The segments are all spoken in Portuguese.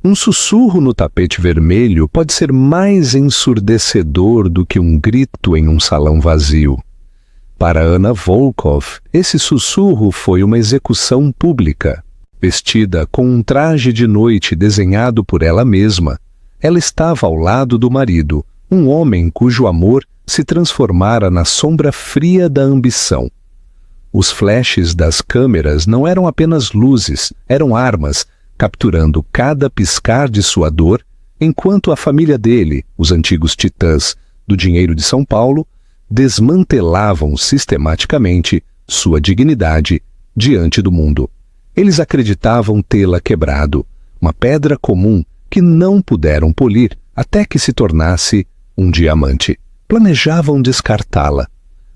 Um sussurro no tapete vermelho pode ser mais ensurdecedor do que um grito em um salão vazio. Para Anna Volkov, esse sussurro foi uma execução pública. Vestida com um traje de noite desenhado por ela mesma, ela estava ao lado do marido, um homem cujo amor se transformara na sombra fria da ambição. Os flashes das câmeras não eram apenas luzes, eram armas, capturando cada piscar de sua dor, enquanto a família dele, os antigos titãs do dinheiro de São Paulo, desmantelavam sistematicamente sua dignidade diante do mundo. Eles acreditavam tê-la quebrado, uma pedra comum que não puderam polir até que se tornasse um diamante. Planejavam descartá-la.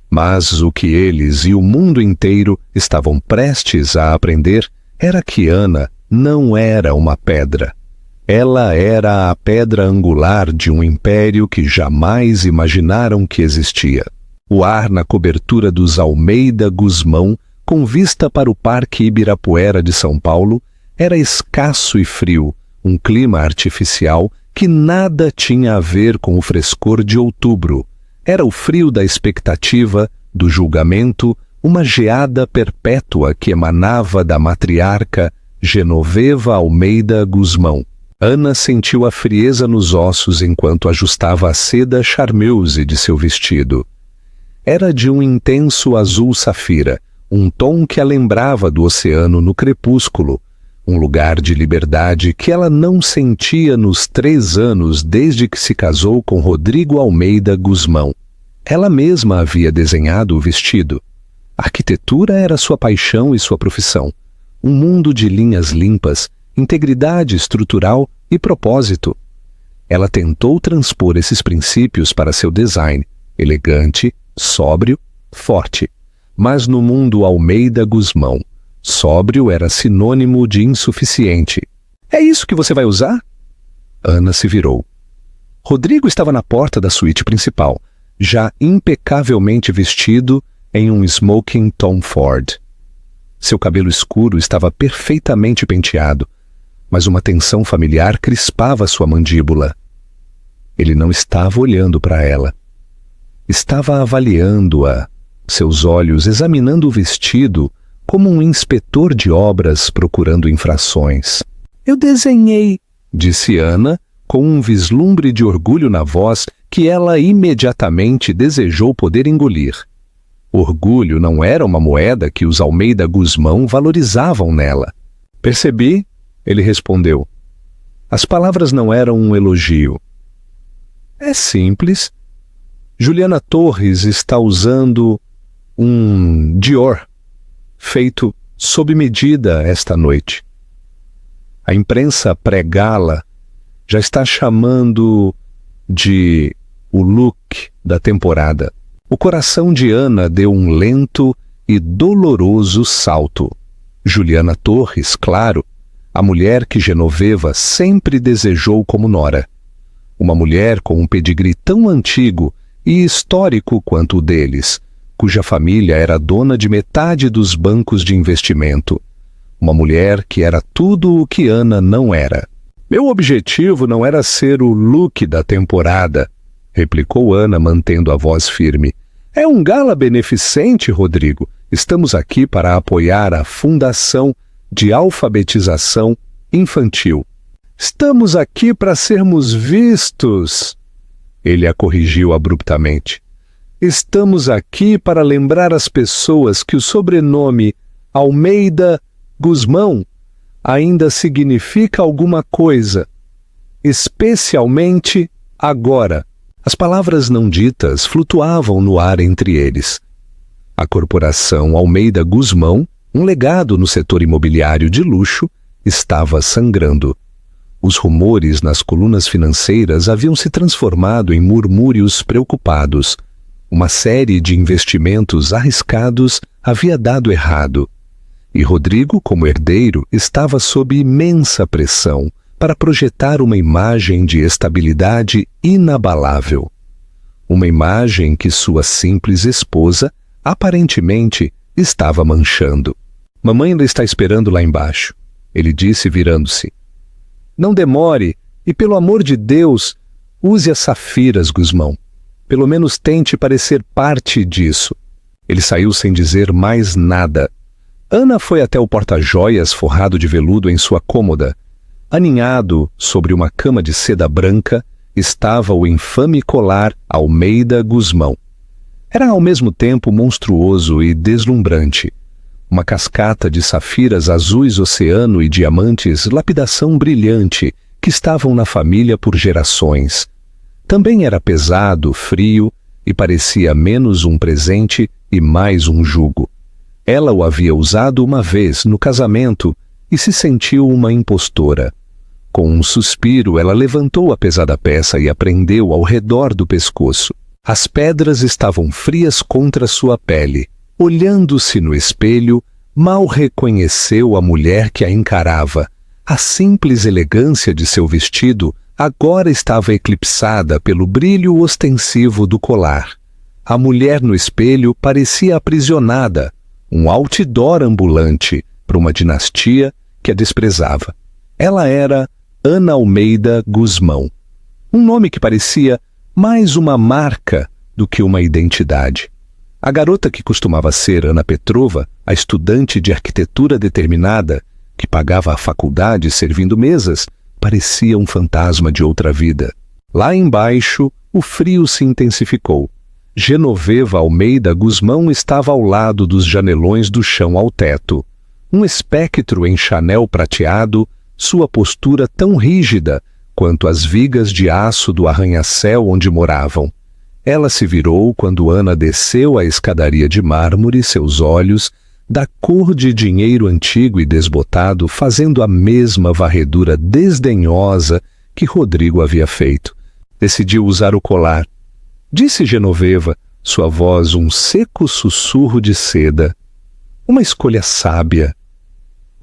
Mas o que eles e o mundo inteiro estavam prestes a aprender era que Ana não era uma pedra. Ela era a pedra angular de um império que jamais imaginaram que existia. O ar na cobertura dos Almeida Guzmão, com vista para o Parque Ibirapuera de São Paulo, era escasso e frio, um clima artificial que nada tinha a ver com o frescor de outubro. Era o frio da expectativa, do julgamento, uma geada perpétua que emanava da matriarca Genoveva Almeida Guzmão. Ana sentiu a frieza nos ossos enquanto ajustava a seda charmeuse de seu vestido. Era de um intenso azul safira, um tom que a lembrava do oceano no crepúsculo, um lugar de liberdade que ela não sentia nos 3 anos desde que se casou com Rodrigo Almeida Guzmão. Ela mesma havia desenhado o vestido. A arquitetura era sua paixão e sua profissão. Um mundo de linhas limpas, integridade estrutural e propósito. Ela tentou transpor esses princípios para seu design, elegante, sóbrio, forte. Mas no mundo Almeida Guzmão, sóbrio era sinônimo de insuficiente. É isso que você vai usar? Ana se virou. Rodrigo estava na porta da suíte principal, já impecavelmente vestido em um smoking Tom Ford. Seu cabelo escuro estava perfeitamente penteado, mas uma tensão familiar crispava sua mandíbula. Ele não estava olhando para ela. Estava avaliando-a, seus olhos examinando o vestido como um inspetor de obras procurando infrações. Eu desenhei, disse Ana, com um vislumbre de orgulho na voz que ela imediatamente desejou poder engolir. Orgulho não era uma moeda que os Almeida Guzmão valorizavam nela. Percebi, ele respondeu. As palavras não eram um elogio. É simples. Juliana Torres está usando um Dior, feito sob medida esta noite. A imprensa pré-gala já está chamando de o look da temporada. O coração de Ana deu um lento e doloroso salto. Juliana Torres, claro, a mulher que Genoveva sempre desejou como nora. Uma mulher com um pedigree tão antigo e histórico quanto o deles, cuja família era dona de metade dos bancos de investimento. Uma mulher que era tudo o que Ana não era. Meu objetivo não era ser o look da temporada, replicou Ana, mantendo a voz firme. É um gala beneficente, Rodrigo. Estamos aqui para apoiar a Fundação de Alfabetização Infantil. Estamos aqui para sermos vistos. Ele a corrigiu abruptamente. Estamos aqui para lembrar as pessoas que o sobrenome Almeida Guzmão ainda significa alguma coisa, especialmente agora. As palavras não ditas flutuavam no ar entre eles. A corporação Almeida Guzmão, um legado no setor imobiliário de luxo, estava sangrando. Os rumores nas colunas financeiras haviam se transformado em murmúrios preocupados. Uma série de investimentos arriscados havia dado errado. E Rodrigo, como herdeiro, estava sob imensa pressão para projetar uma imagem de estabilidade inabalável. Uma imagem que sua simples esposa, aparentemente, estava manchando. Mamãe ainda está esperando lá embaixo, ele disse virando-se. Não demore e, pelo amor de Deus, use as safiras, Gusmão. Pelo menos tente parecer parte disso. Ele saiu sem dizer mais nada. Ana foi até o porta-joias forrado de veludo em sua cômoda. Aninhado sobre uma cama de seda branca estava o infame colar Almeida Gusmão. Era ao mesmo tempo monstruoso e deslumbrante. Uma cascata de safiras azuis oceano e diamantes lapidação brilhante que estavam na família por gerações. Também era pesado, frio e parecia menos um presente e mais um jugo. Ela o havia usado uma vez no casamento e se sentiu uma impostora. Com um suspiro, ela levantou a pesada peça e a prendeu ao redor do pescoço. As pedras estavam frias contra sua pele. Olhando-se no espelho, mal reconheceu a mulher que a encarava. A simples elegância de seu vestido agora estava eclipsada pelo brilho ostensivo do colar. A mulher no espelho parecia aprisionada, um outdoor ambulante para uma dinastia que a desprezava. Ela era Ana Almeida Gusmão, um nome que parecia mais uma marca do que uma identidade. A garota que costumava ser Ana Petrova, a estudante de arquitetura determinada, que pagava a faculdade servindo mesas, parecia um fantasma de outra vida. Lá embaixo, o frio se intensificou. Genoveva Almeida Gusmão estava ao lado dos janelões do chão ao teto. Um espectro em chanel prateado, sua postura tão rígida quanto as vigas de aço do arranha-céu onde moravam. Ela se virou quando Ana desceu a escadaria de mármore, seus olhos, da cor de dinheiro antigo e desbotado, fazendo a mesma varredura desdenhosa que Rodrigo havia feito. Decidiu usar o colar. Disse Genoveva, sua voz um seco sussurro de seda. Uma escolha sábia.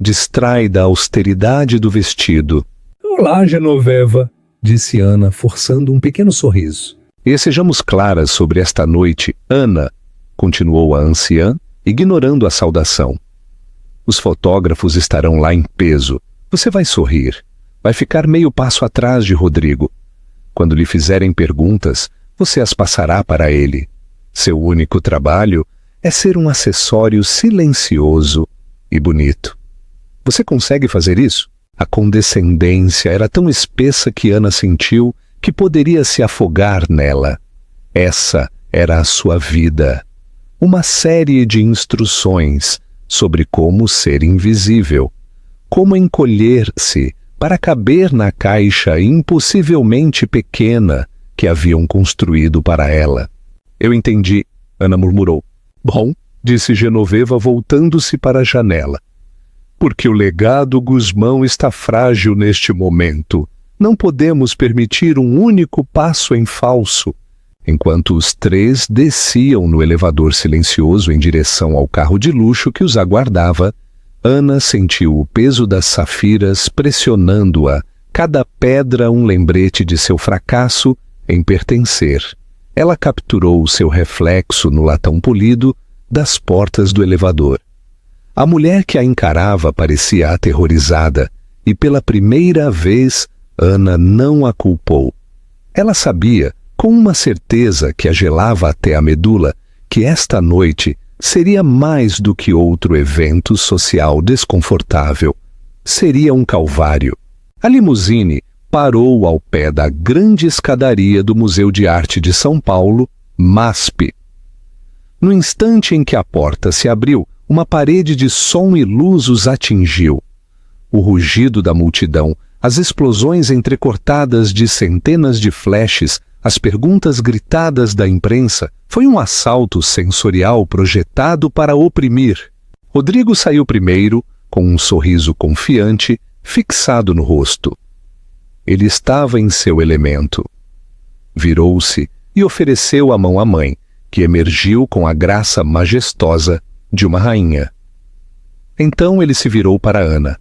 Distrai da austeridade do vestido. Olá, Genoveva, disse Ana, forçando um pequeno sorriso. E sejamos claras sobre esta noite, Ana, continuou a anciã, ignorando a saudação. Os fotógrafos estarão lá em peso. Você vai sorrir. Vai ficar meio passo atrás de Rodrigo. Quando lhe fizerem perguntas, você as passará para ele. Seu único trabalho é ser um acessório silencioso e bonito. Você consegue fazer isso? A condescendência era tão espessa que Ana sentiu que poderia se afogar nela. Essa era a sua vida. Uma série de instruções sobre como ser invisível, como encolher-se para caber na caixa impossivelmente pequena que haviam construído para ela. Eu entendi, Ana murmurou. Bom, disse Genoveva voltando-se para a janela. Porque o legado Gusmão está frágil neste momento. Não podemos permitir um único passo em falso. Enquanto os três desciam no elevador silencioso em direção ao carro de luxo que os aguardava, Ana sentiu o peso das safiras pressionando-a, cada pedra um lembrete de seu fracasso em pertencer. Ela capturou o seu reflexo no latão polido das portas do elevador. A mulher que a encarava parecia aterrorizada, e pela primeira vez Ana não a culpou. Ela sabia, com uma certeza que a gelava até a medula, que esta noite seria mais do que outro evento social desconfortável. Seria um calvário. A limusine parou ao pé da grande escadaria do Museu de Arte de São Paulo, MASP. No instante em que a porta se abriu, uma parede de som e luz os atingiu. O rugido da multidão, as explosões entrecortadas de centenas de flashes, as perguntas gritadas da imprensa, foi um assalto sensorial projetado para oprimir. Rodrigo saiu primeiro, com um sorriso confiante, fixado no rosto. Ele estava em seu elemento. Virou-se e ofereceu a mão à mãe, que emergiu com a graça majestosa de uma rainha. Então ele se virou para Ana.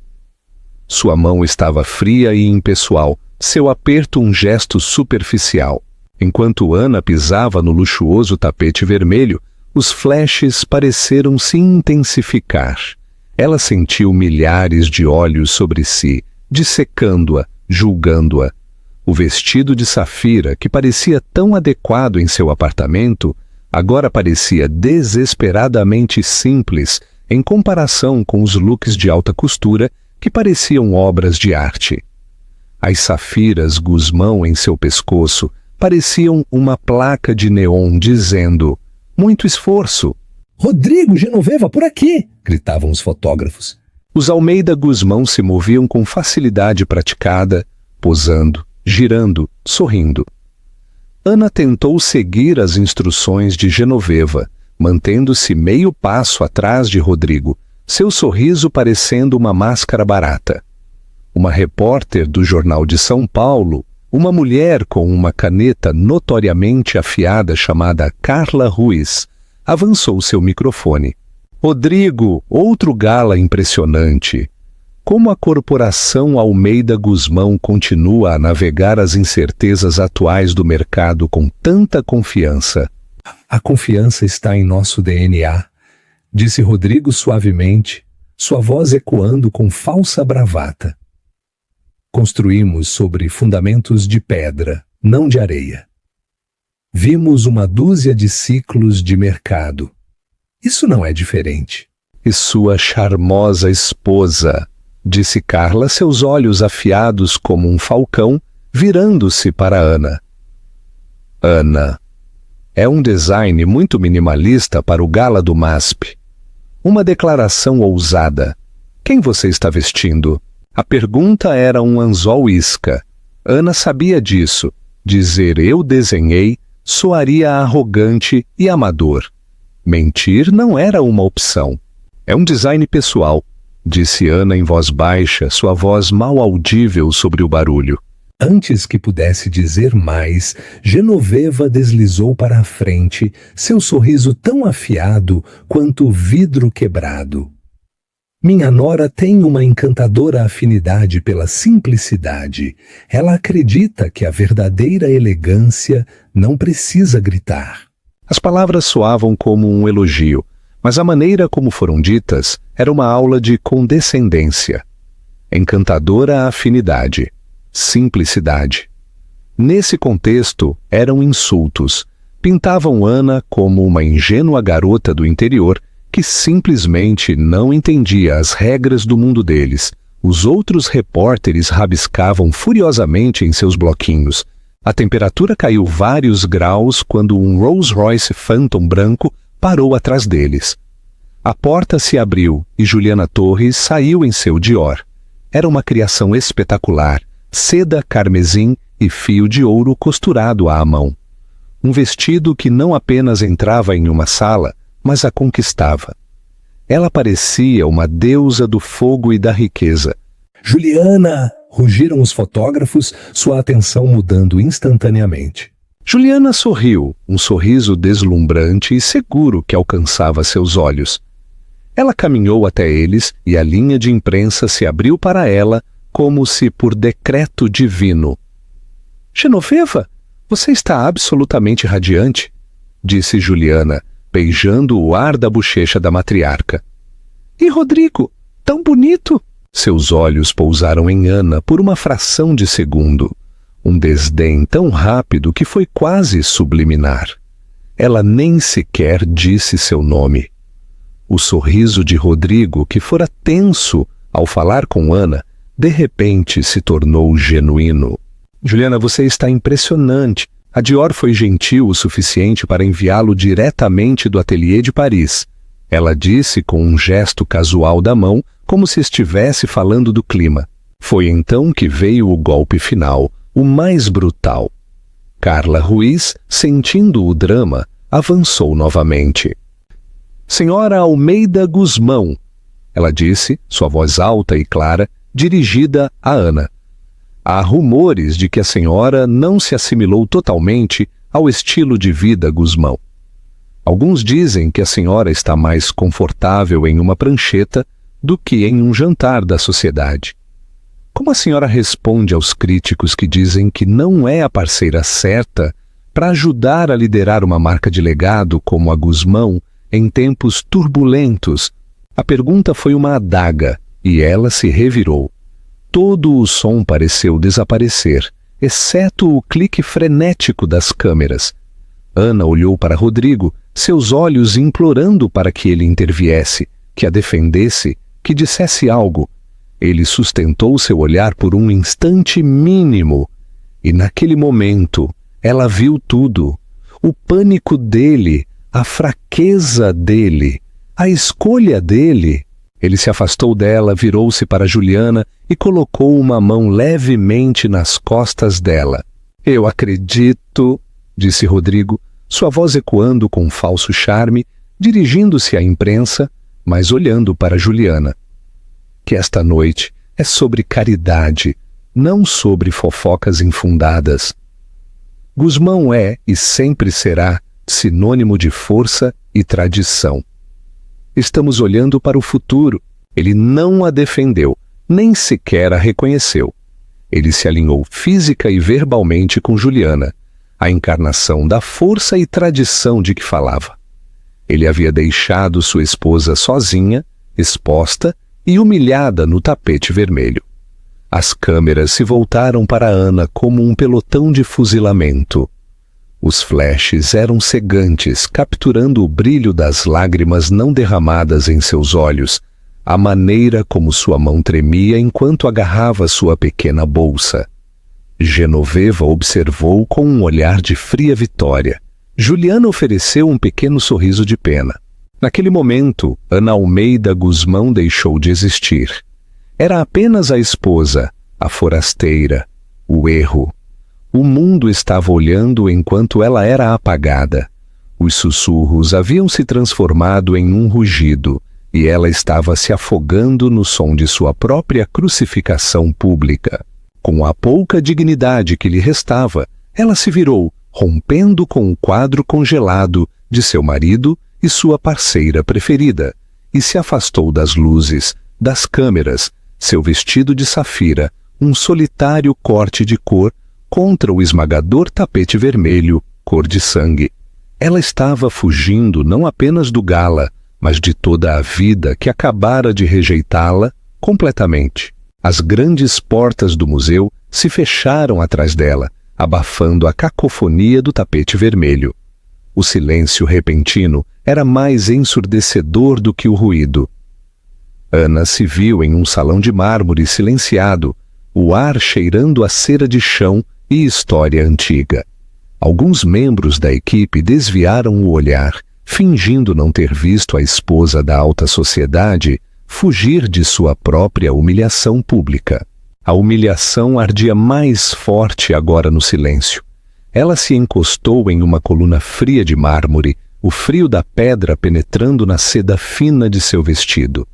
Sua mão estava fria e impessoal, seu aperto um gesto superficial. Enquanto Ana pisava no luxuoso tapete vermelho, os flashes pareceram se intensificar. Ela sentiu milhares de olhos sobre si, dissecando-a, julgando-a. O vestido de Safira, que parecia tão adequado em seu apartamento, agora parecia desesperadamente simples em comparação com os looks de alta costura que pareciam obras de arte. As safiras Guzmão em seu pescoço pareciam uma placa de neon dizendo: muito esforço. Rodrigo, Genoveva, por aqui! Gritavam os fotógrafos. Os Almeida Guzmão se moviam com facilidade praticada, posando, girando, sorrindo. Ana tentou seguir as instruções de Genoveva, mantendo-se meio passo atrás de Rodrigo, seu sorriso parecendo uma máscara barata. Uma repórter do Jornal de São Paulo, uma mulher com uma caneta notoriamente afiada chamada Carla Ruiz, avançou seu microfone. Rodrigo, outro gala impressionante. Como a corporação Almeida Guzmão continua a navegar as incertezas atuais do mercado com tanta confiança? A confiança está em nosso DNA, disse Rodrigo suavemente, sua voz ecoando com falsa bravata. Construímos sobre fundamentos de pedra, não de areia. Vimos uma dúzia de ciclos de mercado. Isso não é diferente. E sua charmosa esposa, disse Carla, seus olhos afiados como um falcão, virando-se para Ana. Ana. É um design muito minimalista para o gala do MASP. Uma declaração ousada. Quem você está vestindo? A pergunta era um anzol isca. Ana sabia disso. Dizer eu desenhei soaria arrogante e amador. Mentir não era uma opção. É um design pessoal, disse Ana em voz baixa, sua voz mal audível sobre o barulho. Antes que pudesse dizer mais, Genoveva deslizou para a frente, seu sorriso tão afiado quanto vidro quebrado. Minha nora tem uma encantadora afinidade pela simplicidade. Ela acredita que a verdadeira elegância não precisa gritar. As palavras soavam como um elogio, mas a maneira como foram ditas era uma aula de condescendência. Encantadora afinidade. Simplicidade. Nesse contexto, eram insultos. Pintavam Ana como uma ingênua garota do interior que simplesmente não entendia as regras do mundo deles. Os outros repórteres rabiscavam furiosamente em seus bloquinhos. A temperatura caiu vários graus quando um Rolls-Royce Phantom branco parou atrás deles. A porta se abriu e Juliana Torres saiu em seu Dior. Era uma criação espetacular, seda carmesim e fio de ouro costurado à mão. Um vestido que não apenas entrava em uma sala, mas a conquistava. Ela parecia uma deusa do fogo e da riqueza. Juliana! Rugiram os fotógrafos, sua atenção mudando instantaneamente. Juliana sorriu, um sorriso deslumbrante e seguro que alcançava seus olhos. Ela caminhou até eles e a linha de imprensa se abriu para ela como se por decreto divino. Genoveva, você está absolutamente radiante, disse Juliana, beijando o ar da bochecha da matriarca. E Rodrigo, tão bonito! Seus olhos pousaram em Ana por uma fração de segundo. Um desdém tão rápido que foi quase subliminar. Ela nem sequer disse seu nome. O sorriso de Rodrigo, que fora tenso ao falar com Ana, de repente se tornou genuíno. Juliana, você está impressionante. A Dior foi gentil o suficiente para enviá-lo diretamente do ateliê de Paris. Ela disse com um gesto casual da mão, como se estivesse falando do clima. Foi então que veio o golpe final, o mais brutal. Carla Ruiz, sentindo o drama, avançou novamente. Senhora Almeida Guzmão, ela disse, sua voz alta e clara, dirigida a Ana. Há rumores de que a senhora não se assimilou totalmente ao estilo de vida Guzmão. Alguns dizem que a senhora está mais confortável em uma prancheta do que em um jantar da sociedade. Como a senhora responde aos críticos que dizem que não é a parceira certa para ajudar a liderar uma marca de legado como a Guzmão em tempos turbulentos? A pergunta foi uma adaga e ela se revirou. todo o som pareceu desaparecer, exceto o clique frenético das câmeras. Ana olhou para Rodrigo, seus olhos implorando para que ele interviesse, que a defendesse, que dissesse algo. Ele sustentou seu olhar por um instante mínimo, e naquele momento ela viu tudo. O pânico dele, a fraqueza dele, a escolha dele. Ele se afastou dela, virou-se para Juliana e colocou uma mão levemente nas costas dela. "Eu acredito", disse Rodrigo, sua voz ecoando com um falso charme, dirigindo-se à imprensa, mas olhando para Juliana, "que esta noite é sobre caridade, não sobre fofocas infundadas. Gusmão é e sempre será sinônimo de força e tradição. Estamos olhando para o futuro." Ele não a defendeu, nem sequer a reconheceu. Ele se alinhou física e verbalmente com Juliana, a encarnação da força e tradição de que falava. Ele havia deixado sua esposa sozinha, exposta e humilhada no tapete vermelho. As câmeras se voltaram para Ana como um pelotão de fuzilamento. Os flashes eram cegantes, capturando o brilho das lágrimas não derramadas em seus olhos, a maneira como sua mão tremia enquanto agarrava sua pequena bolsa. Genoveva observou com um olhar de fria vitória. Juliana ofereceu um pequeno sorriso de pena. Naquele momento, Ana Almeida Gusmão deixou de existir. Era apenas a esposa, a forasteira, o erro. O mundo estava olhando enquanto ela era apagada. Os sussurros haviam se transformado em um rugido, e ela estava se afogando no som de sua própria crucificação pública. Com a pouca dignidade que lhe restava, ela se virou, rompendo com o quadro congelado de seu marido e sua parceira preferida, e se afastou das luzes, das câmeras, seu vestido de safira, um solitário corte de cor contra o esmagador tapete vermelho, cor de sangue. Ela estava fugindo não apenas do gala, mas de toda a vida que acabara de rejeitá-la completamente. As grandes portas do museu se fecharam atrás dela, abafando a cacofonia do tapete vermelho. O silêncio repentino era mais ensurdecedor do que o ruído. Ana se viu em um salão de mármore silenciado, o ar cheirando a cera de chão e história antiga. Alguns membros da equipe desviaram o olhar, fingindo não ter visto a esposa da alta sociedade fugir de sua própria humilhação pública. A humilhação ardia mais forte agora no silêncio. Ela se encostou em uma coluna fria de mármore, o frio da pedra penetrando na seda fina de seu vestido.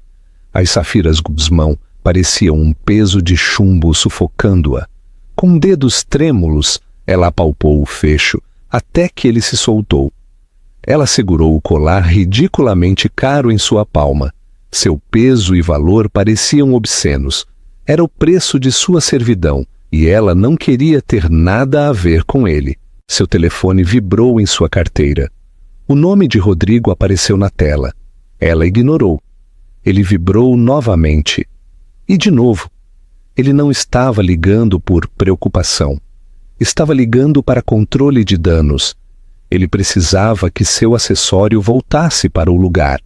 As safiras Gusmão pareciam um peso de chumbo sufocando-a. Com dedos trêmulos, ela apalpou o fecho, até que ele se soltou. Ela segurou o colar ridiculamente caro em sua palma. Seu peso e valor pareciam obscenos. Era o preço de sua servidão, e ela não queria ter nada a ver com ele. Seu telefone vibrou em sua carteira. O nome de Rodrigo apareceu na tela. Ela ignorou. Ele vibrou novamente. E de novo. Ele não estava ligando por preocupação. Estava ligando para controle de danos. Ele precisava que seu acessório voltasse para o lugar.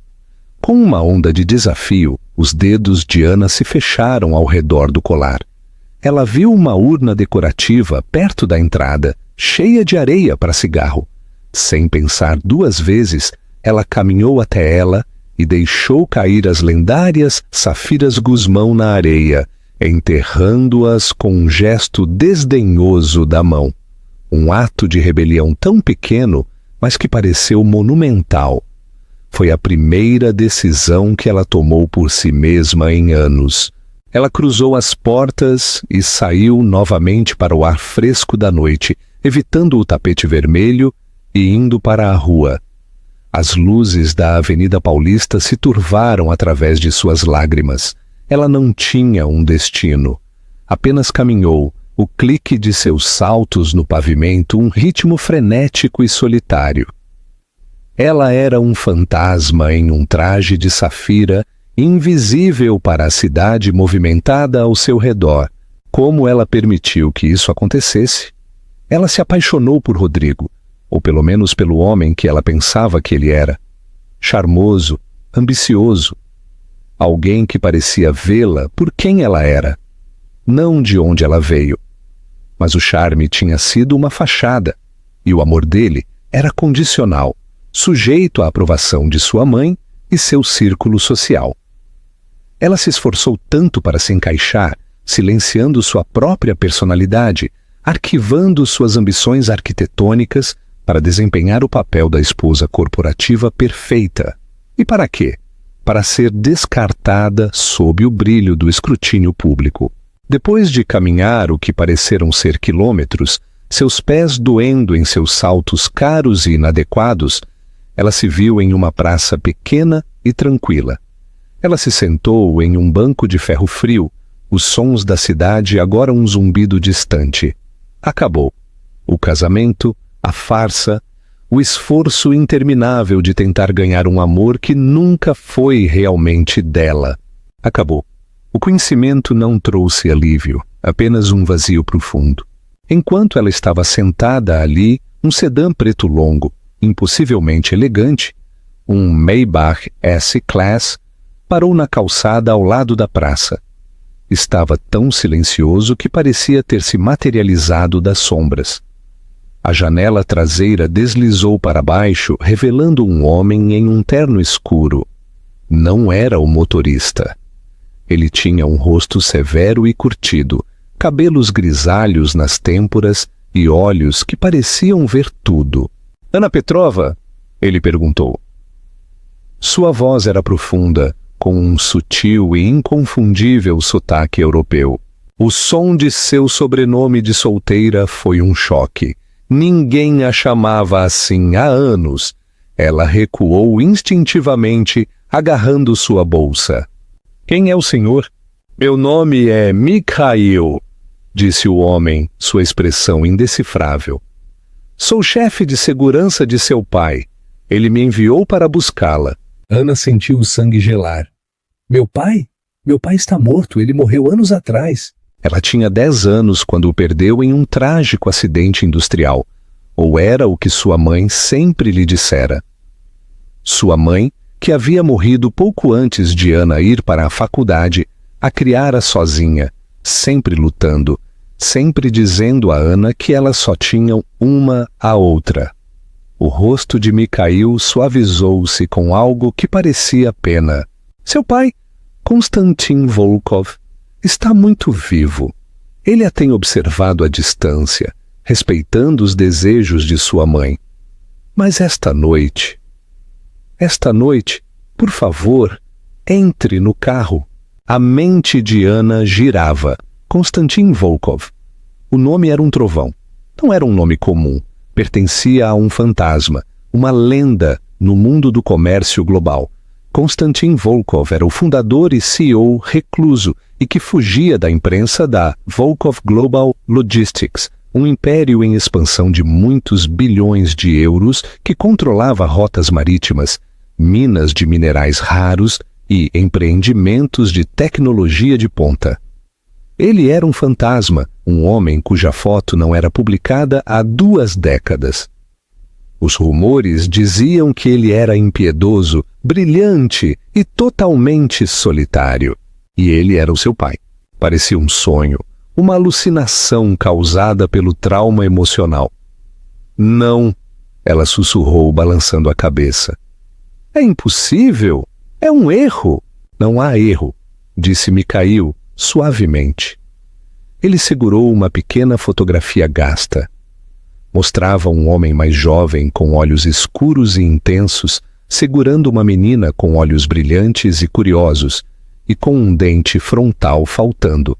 Com uma onda de desafio, os dedos de Ana se fecharam ao redor do colar. Ela viu uma urna decorativa perto da entrada, cheia de areia para cigarro. Sem pensar duas vezes, ela caminhou até ela e deixou cair as lendárias safiras Gusmão na areia, enterrando-as com um gesto desdenhoso da mão. Um ato de rebelião tão pequeno, mas que pareceu monumental. Foi a primeira decisão que ela tomou por si mesma em anos. Ela cruzou as portas e saiu novamente para o ar fresco da noite, evitando o tapete vermelho e indo para a rua. As luzes da Avenida Paulista se turvaram através de suas lágrimas. Ela não tinha um destino. Apenas caminhou, o clique de seus saltos no pavimento, um ritmo frenético e solitário. Ela era um fantasma em um traje de safira invisível para a cidade movimentada ao seu redor. Como ela permitiu que isso acontecesse? Ela se apaixonou por Rodrigo, ou pelo menos pelo homem que ela pensava que ele era. Charmoso, ambicioso. Alguém que parecia vê-la por quem ela era, não de onde ela veio. Mas o charme tinha sido uma fachada, e o amor dele era condicional, sujeito à aprovação de sua mãe e seu círculo social. Ela se esforçou tanto para se encaixar, silenciando sua própria personalidade, arquivando suas ambições arquitetônicas para desempenhar o papel da esposa corporativa perfeita. E para quê? Para ser descartada sob o brilho do escrutínio público. Depois de caminhar o que pareceram ser quilômetros, seus pés doendo em seus saltos caros e inadequados, ela se viu em uma praça pequena e tranquila. Ela se sentou em um banco de ferro frio, os sons da cidade agora um zumbido distante. Acabou. O casamento, a farsa, o esforço interminável de tentar ganhar um amor que nunca foi realmente dela. Acabou. O conhecimento não trouxe alívio, apenas um vazio profundo. Enquanto ela estava sentada ali, um sedã preto longo, impossivelmente elegante, um Maybach S-Class, parou na calçada ao lado da praça. Estava tão silencioso que parecia ter se materializado das sombras. A janela traseira deslizou para baixo, revelando um homem em um terno escuro. Não era o motorista. Ele tinha um rosto severo e curtido, cabelos grisalhos nas têmporas e olhos que pareciam ver tudo. "Ana Petrova?" ele perguntou. Sua voz era profunda, com um sutil e inconfundível sotaque europeu. O som de seu sobrenome de solteira foi um choque. Ninguém a chamava assim há anos. Ela recuou instintivamente, agarrando sua bolsa. "Quem é o senhor?" "Meu nome é Mikhail", disse o homem, sua expressão indecifrável. "Sou chefe de segurança de seu pai. Ele me enviou para buscá-la." Ana sentiu o sangue gelar. Meu pai? Meu pai está morto, ele morreu anos atrás. Ela tinha 10 anos quando o perdeu em um trágico acidente industrial, ou era o que sua mãe sempre lhe dissera. Sua mãe, que havia morrido pouco antes de Ana ir para a faculdade, a criara sozinha, sempre lutando, sempre dizendo a Ana que elas só tinham uma a outra. O rosto de Mikhail suavizou-se com algo que parecia pena. Seu pai, Konstantin Volkov, está muito vivo. Ele a tem observado à distância, respeitando os desejos de sua mãe. Mas esta noite, por favor, entre no carro. A mente de Ana girava. Konstantin Volkov. O nome era um trovão. Não era um nome comum. Pertencia a um fantasma, uma lenda no mundo do comércio global. Konstantin Volkov era o fundador e CEO recluso e que fugia da imprensa da Volkov Global Logistics, um império em expansão de muitos bilhões de euros que controlava rotas marítimas, minas de minerais raros e empreendimentos de tecnologia de ponta. Ele era um fantasma, um homem cuja foto não era publicada há 2 décadas. Os rumores diziam que ele era impiedoso, brilhante e totalmente solitário. E ele era o seu pai. Parecia um sonho, uma alucinação causada pelo trauma emocional. "Não", ela sussurrou, balançando a cabeça. "É impossível. É um erro." "Não há erro", disse Mikhail, suavemente. Ele segurou uma pequena fotografia gasta. Mostrava um homem mais jovem com olhos escuros e intensos, segurando uma menina com olhos brilhantes e curiosos, e com um dente frontal faltando.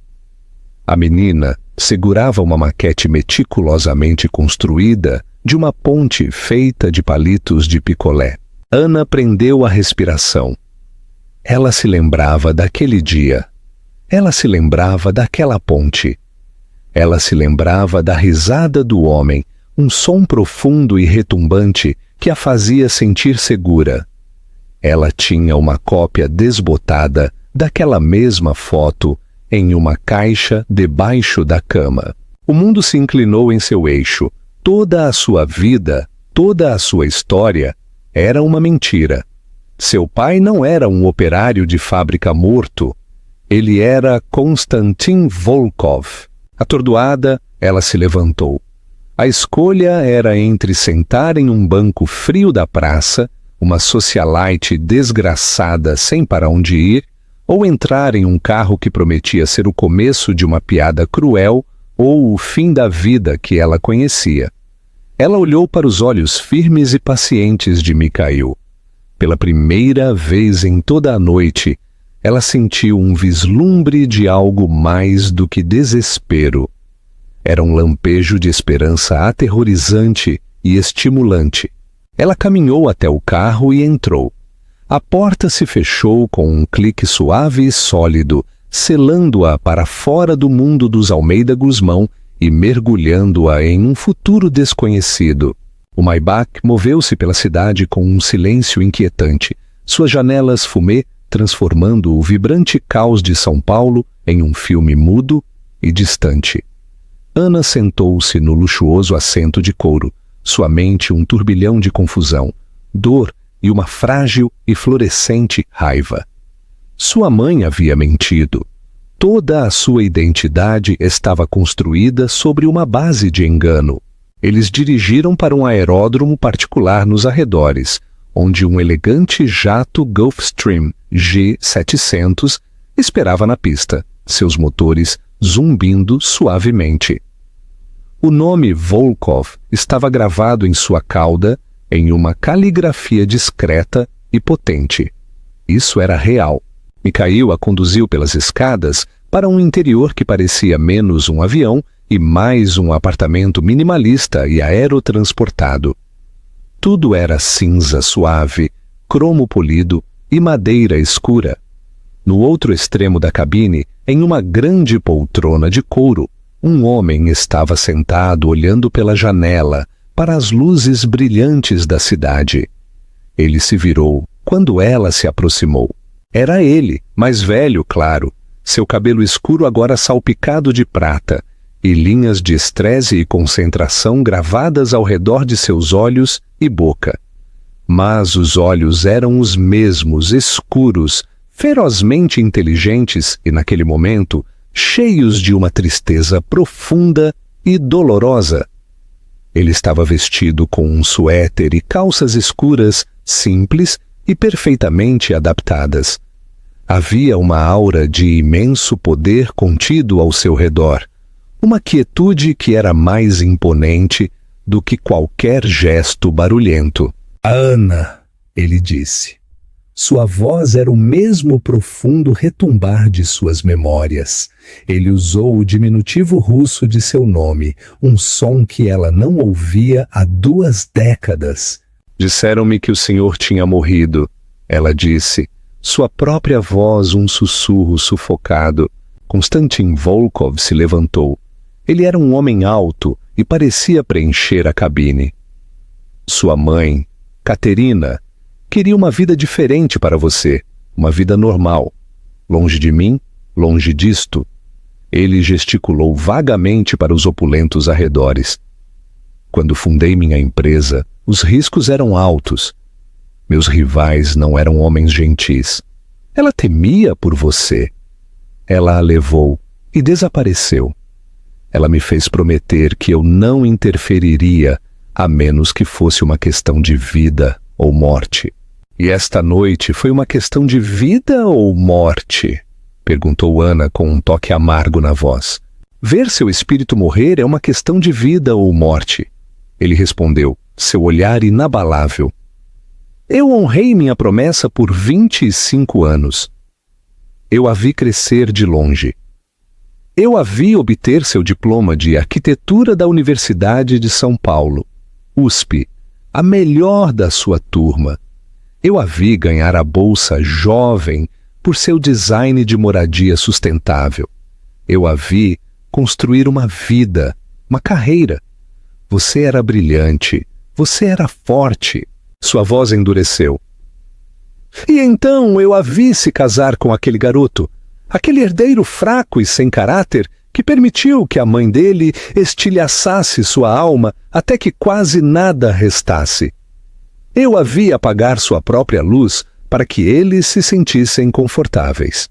A menina segurava uma maquete meticulosamente construída de uma ponte feita de palitos de picolé. Ana prendeu a respiração. Ela se lembrava daquele dia. Ela se lembrava daquela ponte. Ela se lembrava da risada do homem, um som profundo e retumbante que a fazia sentir segura. Ela tinha uma cópia desbotada daquela mesma foto em uma caixa debaixo da cama. O mundo se inclinou em seu eixo. Toda a sua vida, toda a sua história era uma mentira. Seu pai não era um operário de fábrica morto. Ele era Konstantin Volkov. Atordoada, ela se levantou. A escolha era entre sentar em um banco frio da praça, uma socialite desgraçada sem para onde ir, ou entrar em um carro que prometia ser o começo de uma piada cruel ou o fim da vida que ela conhecia. Ela olhou para os olhos firmes e pacientes de Mikhail. Pela primeira vez em toda a noite, ela sentiu um vislumbre de algo mais do que desespero. Era um lampejo de esperança aterrorizante e estimulante. Ela caminhou até o carro e entrou. A porta se fechou com um clique suave e sólido, selando-a para fora do mundo dos Almeida Guzmão e mergulhando-a em um futuro desconhecido. O Maybach moveu-se pela cidade com um silêncio inquietante, suas janelas fumê transformando o vibrante caos de São Paulo em um filme mudo e distante. Ana sentou-se no luxuoso assento de couro, sua mente um turbilhão de confusão, dor e uma frágil e florescente raiva. Sua mãe havia mentido. Toda a sua identidade estava construída sobre uma base de engano. Eles dirigiram para um aeródromo particular nos arredores, onde um elegante jato Gulfstream G700 esperava na pista, seus motores zumbindo suavemente. O nome Volkov estava gravado em sua cauda em uma caligrafia discreta e potente. Isso era real. Mikhail a conduziu pelas escadas para um interior que parecia menos um avião e mais um apartamento minimalista e aerotransportado. Tudo era cinza suave, cromo polido e madeira escura. No outro extremo da cabine, em uma grande poltrona de couro, um homem estava sentado olhando pela janela para as luzes brilhantes da cidade. Ele se virou quando ela se aproximou. Era ele, mais velho, claro, seu cabelo escuro agora salpicado de prata, e linhas de estresse e concentração gravadas ao redor de seus olhos e boca. Mas os olhos eram os mesmos, escuros, ferozmente inteligentes e, naquele momento, cheios de uma tristeza profunda e dolorosa. Ele estava vestido com um suéter e calças escuras, simples e perfeitamente adaptadas. Havia uma aura de imenso poder contido ao seu redor, uma quietude que era mais imponente do que qualquer gesto barulhento. Ana, ele disse. Sua voz era o mesmo profundo retumbar de suas memórias. Ele usou o diminutivo russo de seu nome, um som que ela não ouvia há 2 décadas. Disseram-me que o senhor tinha morrido, ela disse, sua própria voz um sussurro sufocado. Konstantin Volkov se levantou. Ele era um homem alto e parecia preencher a cabine. Sua mãe, Katerina, queria uma vida diferente para você, uma vida normal. Longe de mim, longe disto. Ele gesticulou vagamente para os opulentos arredores. Quando fundei minha empresa, os riscos eram altos. Meus rivais não eram homens gentis. Ela temia por você. Ela a levou e desapareceu. Ela me fez prometer que eu não interferiria, a menos que fosse uma questão de vida ou morte. E esta noite foi uma questão de vida ou morte? Perguntou Ana com um toque amargo na voz. Ver seu espírito morrer é uma questão de vida ou morte. Ele respondeu, seu olhar inabalável. Eu honrei minha promessa por 25 anos. Eu a vi crescer de longe. Eu a vi obter seu diploma de arquitetura da Universidade de São Paulo, USP, a melhor da sua turma. Eu a vi ganhar a bolsa jovem por seu design de moradia sustentável. Eu a vi construir uma vida, uma carreira. Você era brilhante, você era forte. Sua voz endureceu. E então eu a vi se casar com aquele garoto, aquele herdeiro fraco e sem caráter que permitiu que a mãe dele estilhaçasse sua alma até que quase nada restasse. Eu a vi apagar sua própria luz para que eles se sentissem confortáveis.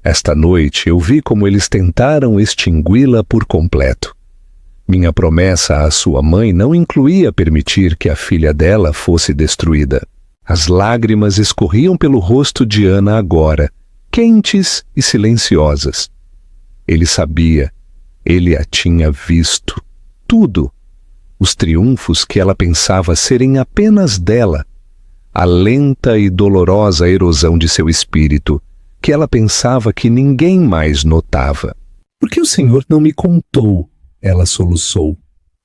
Esta noite eu vi como eles tentaram extingui-la por completo. Minha promessa à sua mãe não incluía permitir que a filha dela fosse destruída. As lágrimas escorriam pelo rosto de Ana agora, quentes e silenciosas. Ele sabia, ele a tinha visto, tudo. Os triunfos que ela pensava serem apenas dela, a lenta e dolorosa erosão de seu espírito, que ela pensava que ninguém mais notava. Por que o Senhor não me contou? Ela soluçou.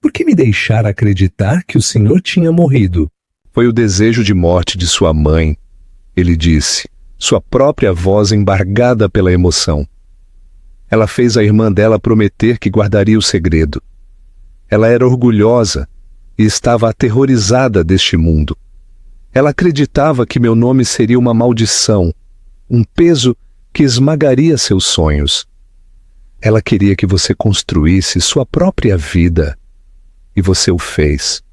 Por que me deixar acreditar que o Senhor tinha morrido? Foi o desejo de morte de sua mãe, ele disse, sua própria voz embargada pela emoção. Ela fez a irmã dela prometer que guardaria o segredo. Ela era orgulhosa e estava aterrorizada deste mundo. Ela acreditava que meu nome seria uma maldição, um peso que esmagaria seus sonhos. Ela queria que você construísse sua própria vida, e você o fez.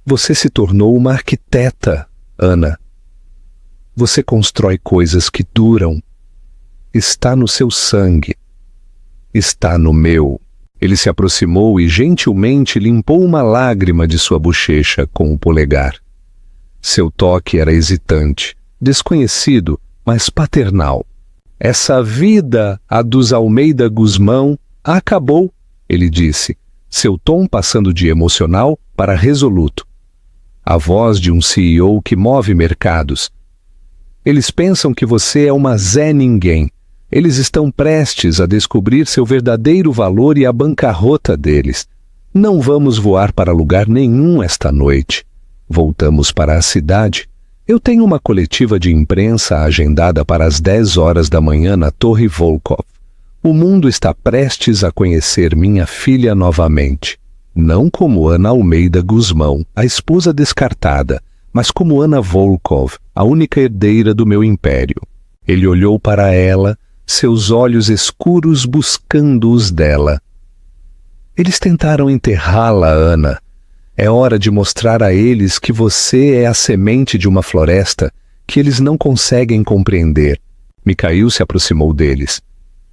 Você se tornou uma arquiteta, Ana. Você constrói coisas que duram. Está no seu sangue. Está no meu. Ele se aproximou e gentilmente limpou uma lágrima de sua bochecha com o polegar. Seu toque era hesitante, desconhecido, mas paternal. Essa vida, a dos Almeida Guzmão, acabou, ele disse, seu tom passando de emocional para resoluto. A voz de um CEO que move mercados. Eles pensam que você é uma Zé Ninguém. Eles estão prestes a descobrir seu verdadeiro valor e a bancarrota deles. Não vamos voar para lugar nenhum esta noite. Voltamos para a cidade. Eu tenho uma coletiva de imprensa agendada para as 10 horas da manhã na Torre Volkov. O mundo está prestes a conhecer minha filha novamente. Não como Ana Almeida Guzmão, a esposa descartada, mas como Ana Volkov, a única herdeira do meu império. Ele olhou para ela, seus olhos escuros buscando os dela. Eles tentaram enterrá-la, Ana. É hora de mostrar a eles que você é a semente de uma floresta que eles não conseguem compreender. Micael se aproximou deles.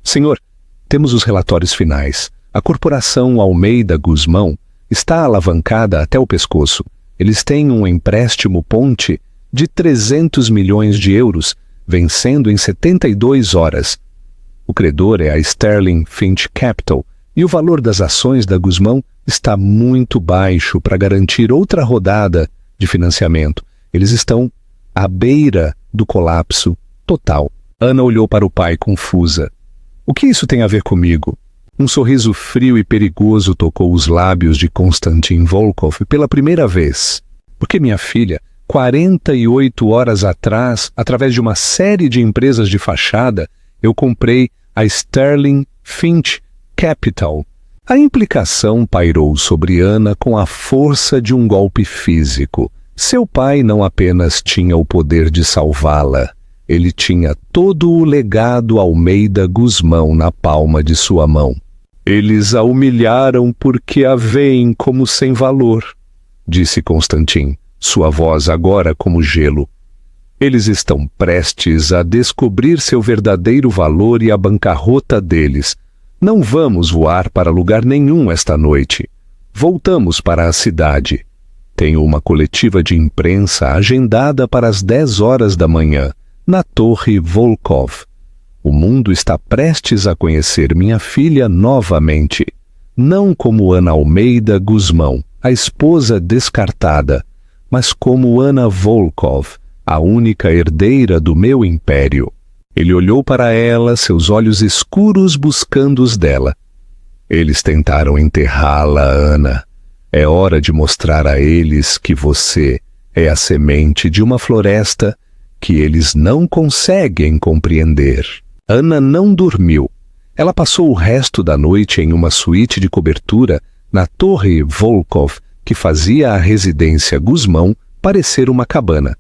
Senhor, temos os relatórios finais. A corporação Almeida Guzmão está alavancada até o pescoço. Eles têm um empréstimo ponte de 300 milhões de euros, vencendo em 72 horas. O credor é a Sterling Finch Capital e o valor das ações da Guzmão está muito baixo para garantir outra rodada de financiamento. Eles estão à beira do colapso total. Ana olhou para o pai confusa. O que isso tem a ver comigo? Um sorriso frio e perigoso tocou os lábios de Konstantin Volkov pela primeira vez. Porque minha filha, 48 horas atrás, através de uma série de empresas de fachada, eu comprei a Sterling Finch Capital. A implicação pairou sobre Ana com a força de um golpe físico. Seu pai não apenas tinha o poder de salvá-la, ele tinha todo o legado Almeida Guzmão na palma de sua mão. Eles a humilharam porque a veem como sem valor, disse Konstantin, sua voz agora como gelo. Eles estão prestes a descobrir seu verdadeiro valor e a bancarrota deles. Não vamos voar para lugar nenhum esta noite. Voltamos para a cidade. Tenho uma coletiva de imprensa agendada para as 10 horas da manhã, na Torre Volkov. O mundo está prestes a conhecer minha filha novamente. Não como Ana Almeida Guzmão, a esposa descartada, mas como Ana Volkov, a única herdeira do meu império. Ele olhou para ela, seus olhos escuros buscando os dela. Eles tentaram enterrá-la, Ana. É hora de mostrar a eles que você é a semente de uma floresta que eles não conseguem compreender. Ana não dormiu. Ela passou o resto da noite em uma suíte de cobertura na Torre Volkov, que fazia a residência Guzmão parecer uma cabana.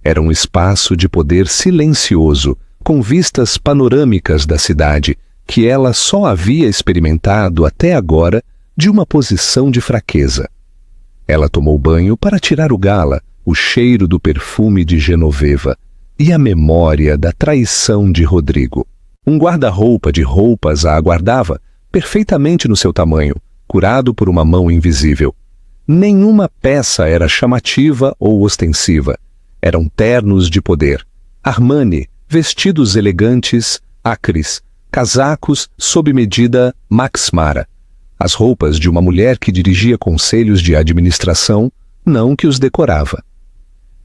Era um espaço de poder silencioso, com vistas panorâmicas da cidade, que ela só havia experimentado até agora de uma posição de fraqueza. Ela tomou banho para tirar o gala, o cheiro do perfume de Genoveva e a memória da traição de Rodrigo. Um guarda-roupa de roupas a aguardava, perfeitamente no seu tamanho, curado por uma mão invisível. Nenhuma peça era chamativa ou ostensiva. Eram ternos de poder, Armani, vestidos elegantes, acres, casacos sob medida Max Mara. As roupas de uma mulher que dirigia conselhos de administração, não que os decorava.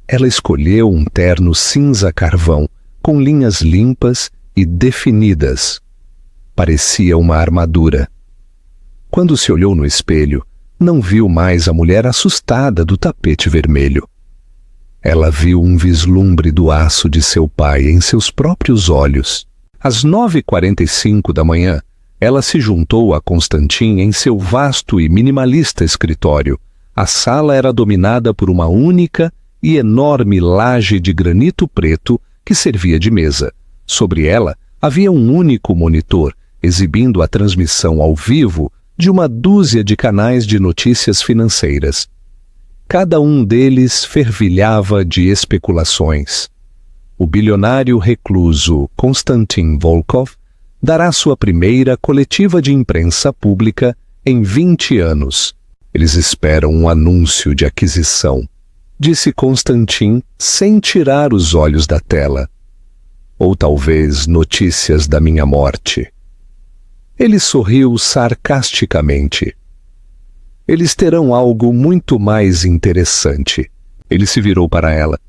Ela escolheu um terno cinza carvão, com linhas limpas e definidas. Parecia uma armadura. Quando se olhou no espelho, não viu mais a mulher assustada do tapete vermelho. Ela viu um vislumbre do aço de seu pai em seus próprios olhos. Às 9h45 da manhã, ela se juntou a Constantin em seu vasto e minimalista escritório. A sala era dominada por uma única e enorme laje de granito preto que servia de mesa. Sobre ela havia um único monitor, exibindo a transmissão ao vivo de uma dúzia de canais de notícias financeiras. Cada um deles fervilhava de especulações. O bilionário recluso Konstantin Volkov dará sua primeira coletiva de imprensa pública em 20 anos. Eles esperam um anúncio de aquisição, disse Konstantin sem tirar os olhos da tela. Ou talvez notícias da minha morte. Ele sorriu sarcasticamente. Eles terão algo muito mais interessante. Ele se virou para ela.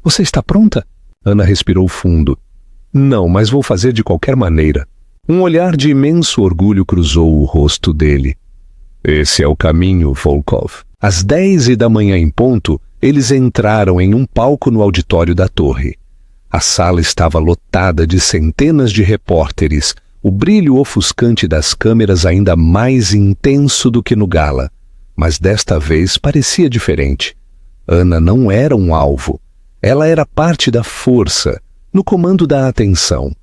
Você está pronta? Ana respirou fundo. Não, mas vou fazer de qualquer maneira. Um olhar de imenso orgulho cruzou o rosto dele. Esse é o caminho, Volkov. Às 10h da manhã em ponto, eles entraram em um palco no auditório da torre. A sala estava lotada de centenas de repórteres, o brilho ofuscante das câmeras ainda mais intenso do que no gala. Mas desta vez parecia diferente. Ana não era um alvo. Ela era parte da força, no comando da atenção.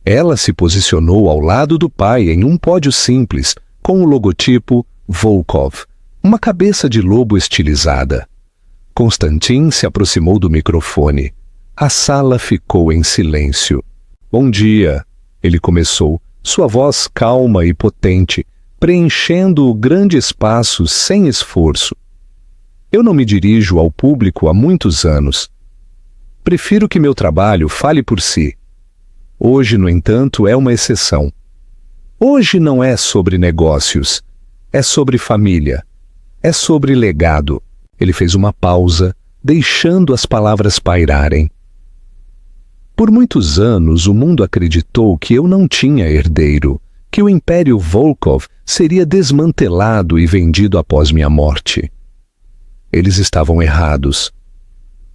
Ela se posicionou ao lado do pai em um pódio simples, com o logotipo Volkov, uma cabeça de lobo estilizada. Konstantin se aproximou do microfone. A sala ficou em silêncio. Bom dia, ele começou, sua voz calma e potente, preenchendo o grande espaço sem esforço. Eu não me dirijo ao público há muitos anos. Prefiro que meu trabalho fale por si. Hoje, no entanto, é uma exceção. Hoje não é sobre negócios, é sobre família, é sobre legado. Ele fez uma pausa, deixando as palavras pairarem. Por muitos anos, o mundo acreditou que eu não tinha herdeiro, que o Império Volkov seria desmantelado e vendido após minha morte. Eles estavam errados.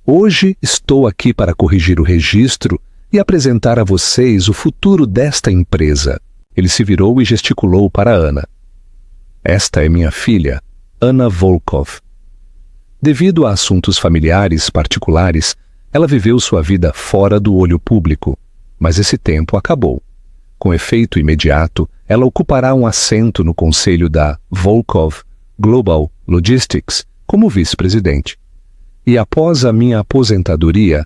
Hoje estou aqui para corrigir o registro e apresentar a vocês o futuro desta empresa. Ele se virou e gesticulou para Ana. Esta é minha filha, Ana Volkov. Devido a assuntos familiares particulares, ela viveu sua vida fora do olho público, mas esse tempo acabou. Com efeito imediato, ela ocupará um assento no conselho da Volkov Global Logistics como vice-presidente. E após a minha aposentadoria,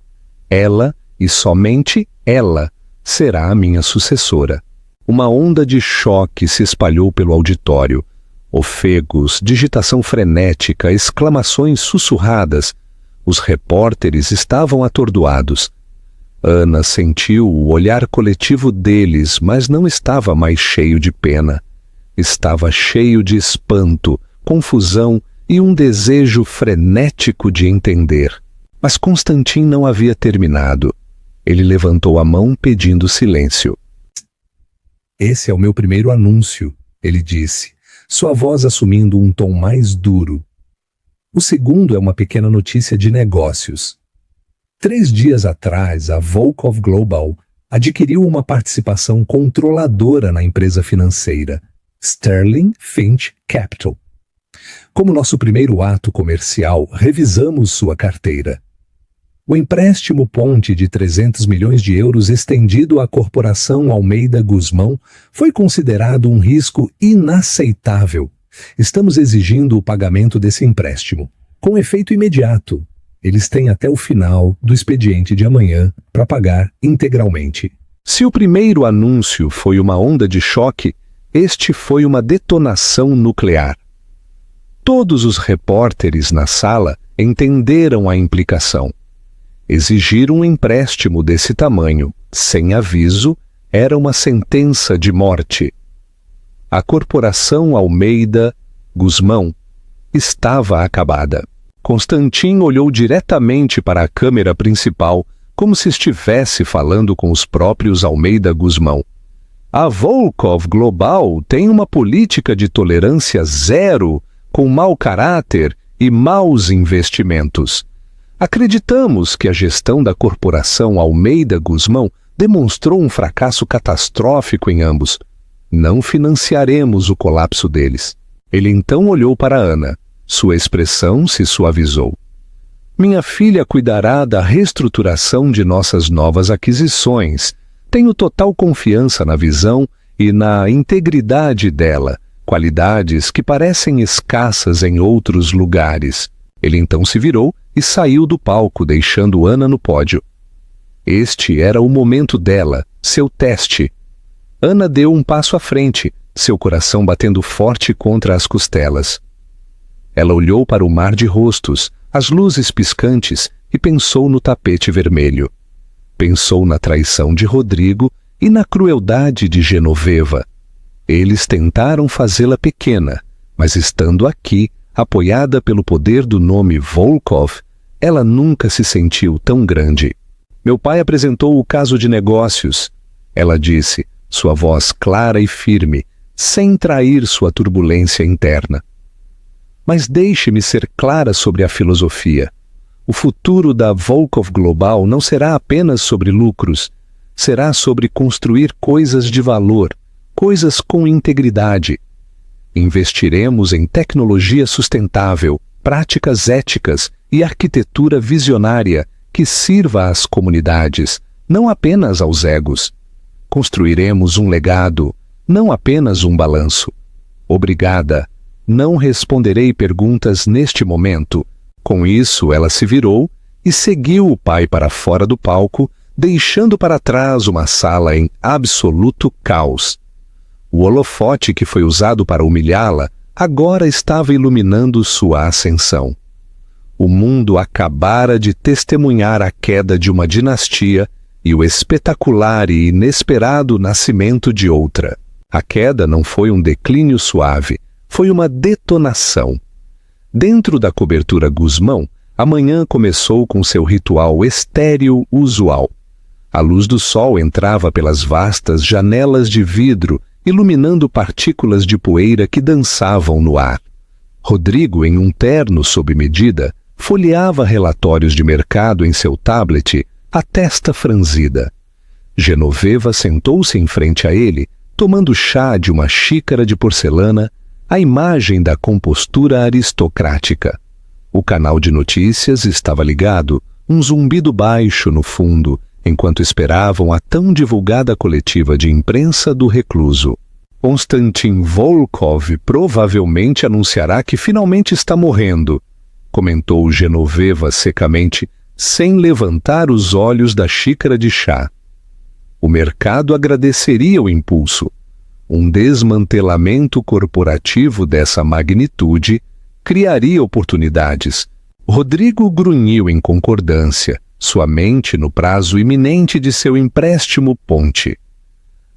ela, e somente ela, será a minha sucessora. Uma onda de choque se espalhou pelo auditório. Ofegos, digitação frenética, exclamações sussurradas. Os repórteres estavam atordoados. Ana sentiu o olhar coletivo deles, mas não estava mais cheio de pena. Estava cheio de espanto, confusão e um desejo frenético de entender. Mas Konstantin não havia terminado. Ele levantou a mão pedindo silêncio. Esse é o meu primeiro anúncio, ele disse, sua voz assumindo um tom mais duro. O segundo é uma pequena notícia de negócios. 3 dias atrás, a Volkov Global adquiriu uma participação controladora na empresa financeira, Sterling Finch Capital. Como nosso primeiro ato comercial, revisamos sua carteira. O empréstimo ponte de 300 milhões de euros estendido à corporação Almeida Guzmão foi considerado um risco inaceitável. Estamos exigindo o pagamento desse empréstimo, com efeito imediato. Eles têm até o final do expediente de amanhã para pagar integralmente. Se o primeiro anúncio foi uma onda de choque, este foi uma detonação nuclear. Todos os repórteres na sala entenderam a implicação. Exigir um empréstimo desse tamanho, sem aviso, era uma sentença de morte. A corporação Almeida Guzmão estava acabada. Constantin olhou diretamente para a câmera principal, como se estivesse falando com os próprios Almeida Guzmão. A Volkov Global tem uma política de tolerância zero, com mau caráter e maus investimentos. Acreditamos que a gestão da corporação Almeida Guzmão demonstrou um fracasso catastrófico em ambos. Não financiaremos o colapso deles. Ele então olhou para Ana. Sua expressão se suavizou. Minha filha cuidará da reestruturação de nossas novas aquisições. Tenho total confiança na visão e na integridade dela, qualidades que parecem escassas em outros lugares. Ele então se virou e saiu do palco, deixando Ana no pódio. Este era o momento dela, seu teste. Ana deu um passo à frente, seu coração batendo forte contra as costelas. Ela olhou para o mar de rostos, as luzes piscantes, e pensou no tapete vermelho. Pensou na traição de Rodrigo e na crueldade de Genoveva. Eles tentaram fazê-la pequena, mas estando aqui, apoiada pelo poder do nome Volkov, ela nunca se sentiu tão grande. Meu pai apresentou o caso de negócios. Ela disse, sua voz clara e firme, sem trair sua turbulência interna. Mas deixe-me ser clara sobre a filosofia. O futuro da Volkov Global não será apenas sobre lucros, será sobre construir coisas de valor, coisas com integridade. Investiremos em tecnologia sustentável, práticas éticas e arquitetura visionária que sirva às comunidades, não apenas aos egos. Construiremos um legado, não apenas um balanço. Obrigada. Não responderei perguntas neste momento. Com isso, ela se virou e seguiu o pai para fora do palco, deixando para trás uma sala em absoluto caos. O holofote que foi usado para humilhá-la agora estava iluminando sua ascensão. O mundo acabara de testemunhar a queda de uma dinastia e o espetacular e inesperado nascimento de outra. A queda não foi um declínio suave, foi uma detonação. Dentro da cobertura Guzmão, a manhã começou com seu ritual estéril usual. A luz do sol entrava pelas vastas janelas de vidro, iluminando partículas de poeira que dançavam no ar. Rodrigo, em um terno sob medida, folheava relatórios de mercado em seu tablet, a testa franzida. Genoveva sentou-se em frente a ele, tomando chá de uma xícara de porcelana, a imagem da compostura aristocrática. O canal de notícias estava ligado, um zumbido baixo no fundo, enquanto esperavam a tão divulgada coletiva de imprensa do recluso. Konstantin Volkov provavelmente anunciará que finalmente está morrendo, comentou Genoveva secamente, sem levantar os olhos da xícara de chá. O mercado agradeceria o impulso. Um desmantelamento corporativo dessa magnitude criaria oportunidades. Rodrigo grunhiu em concordância, sua mente no prazo iminente de seu empréstimo ponte.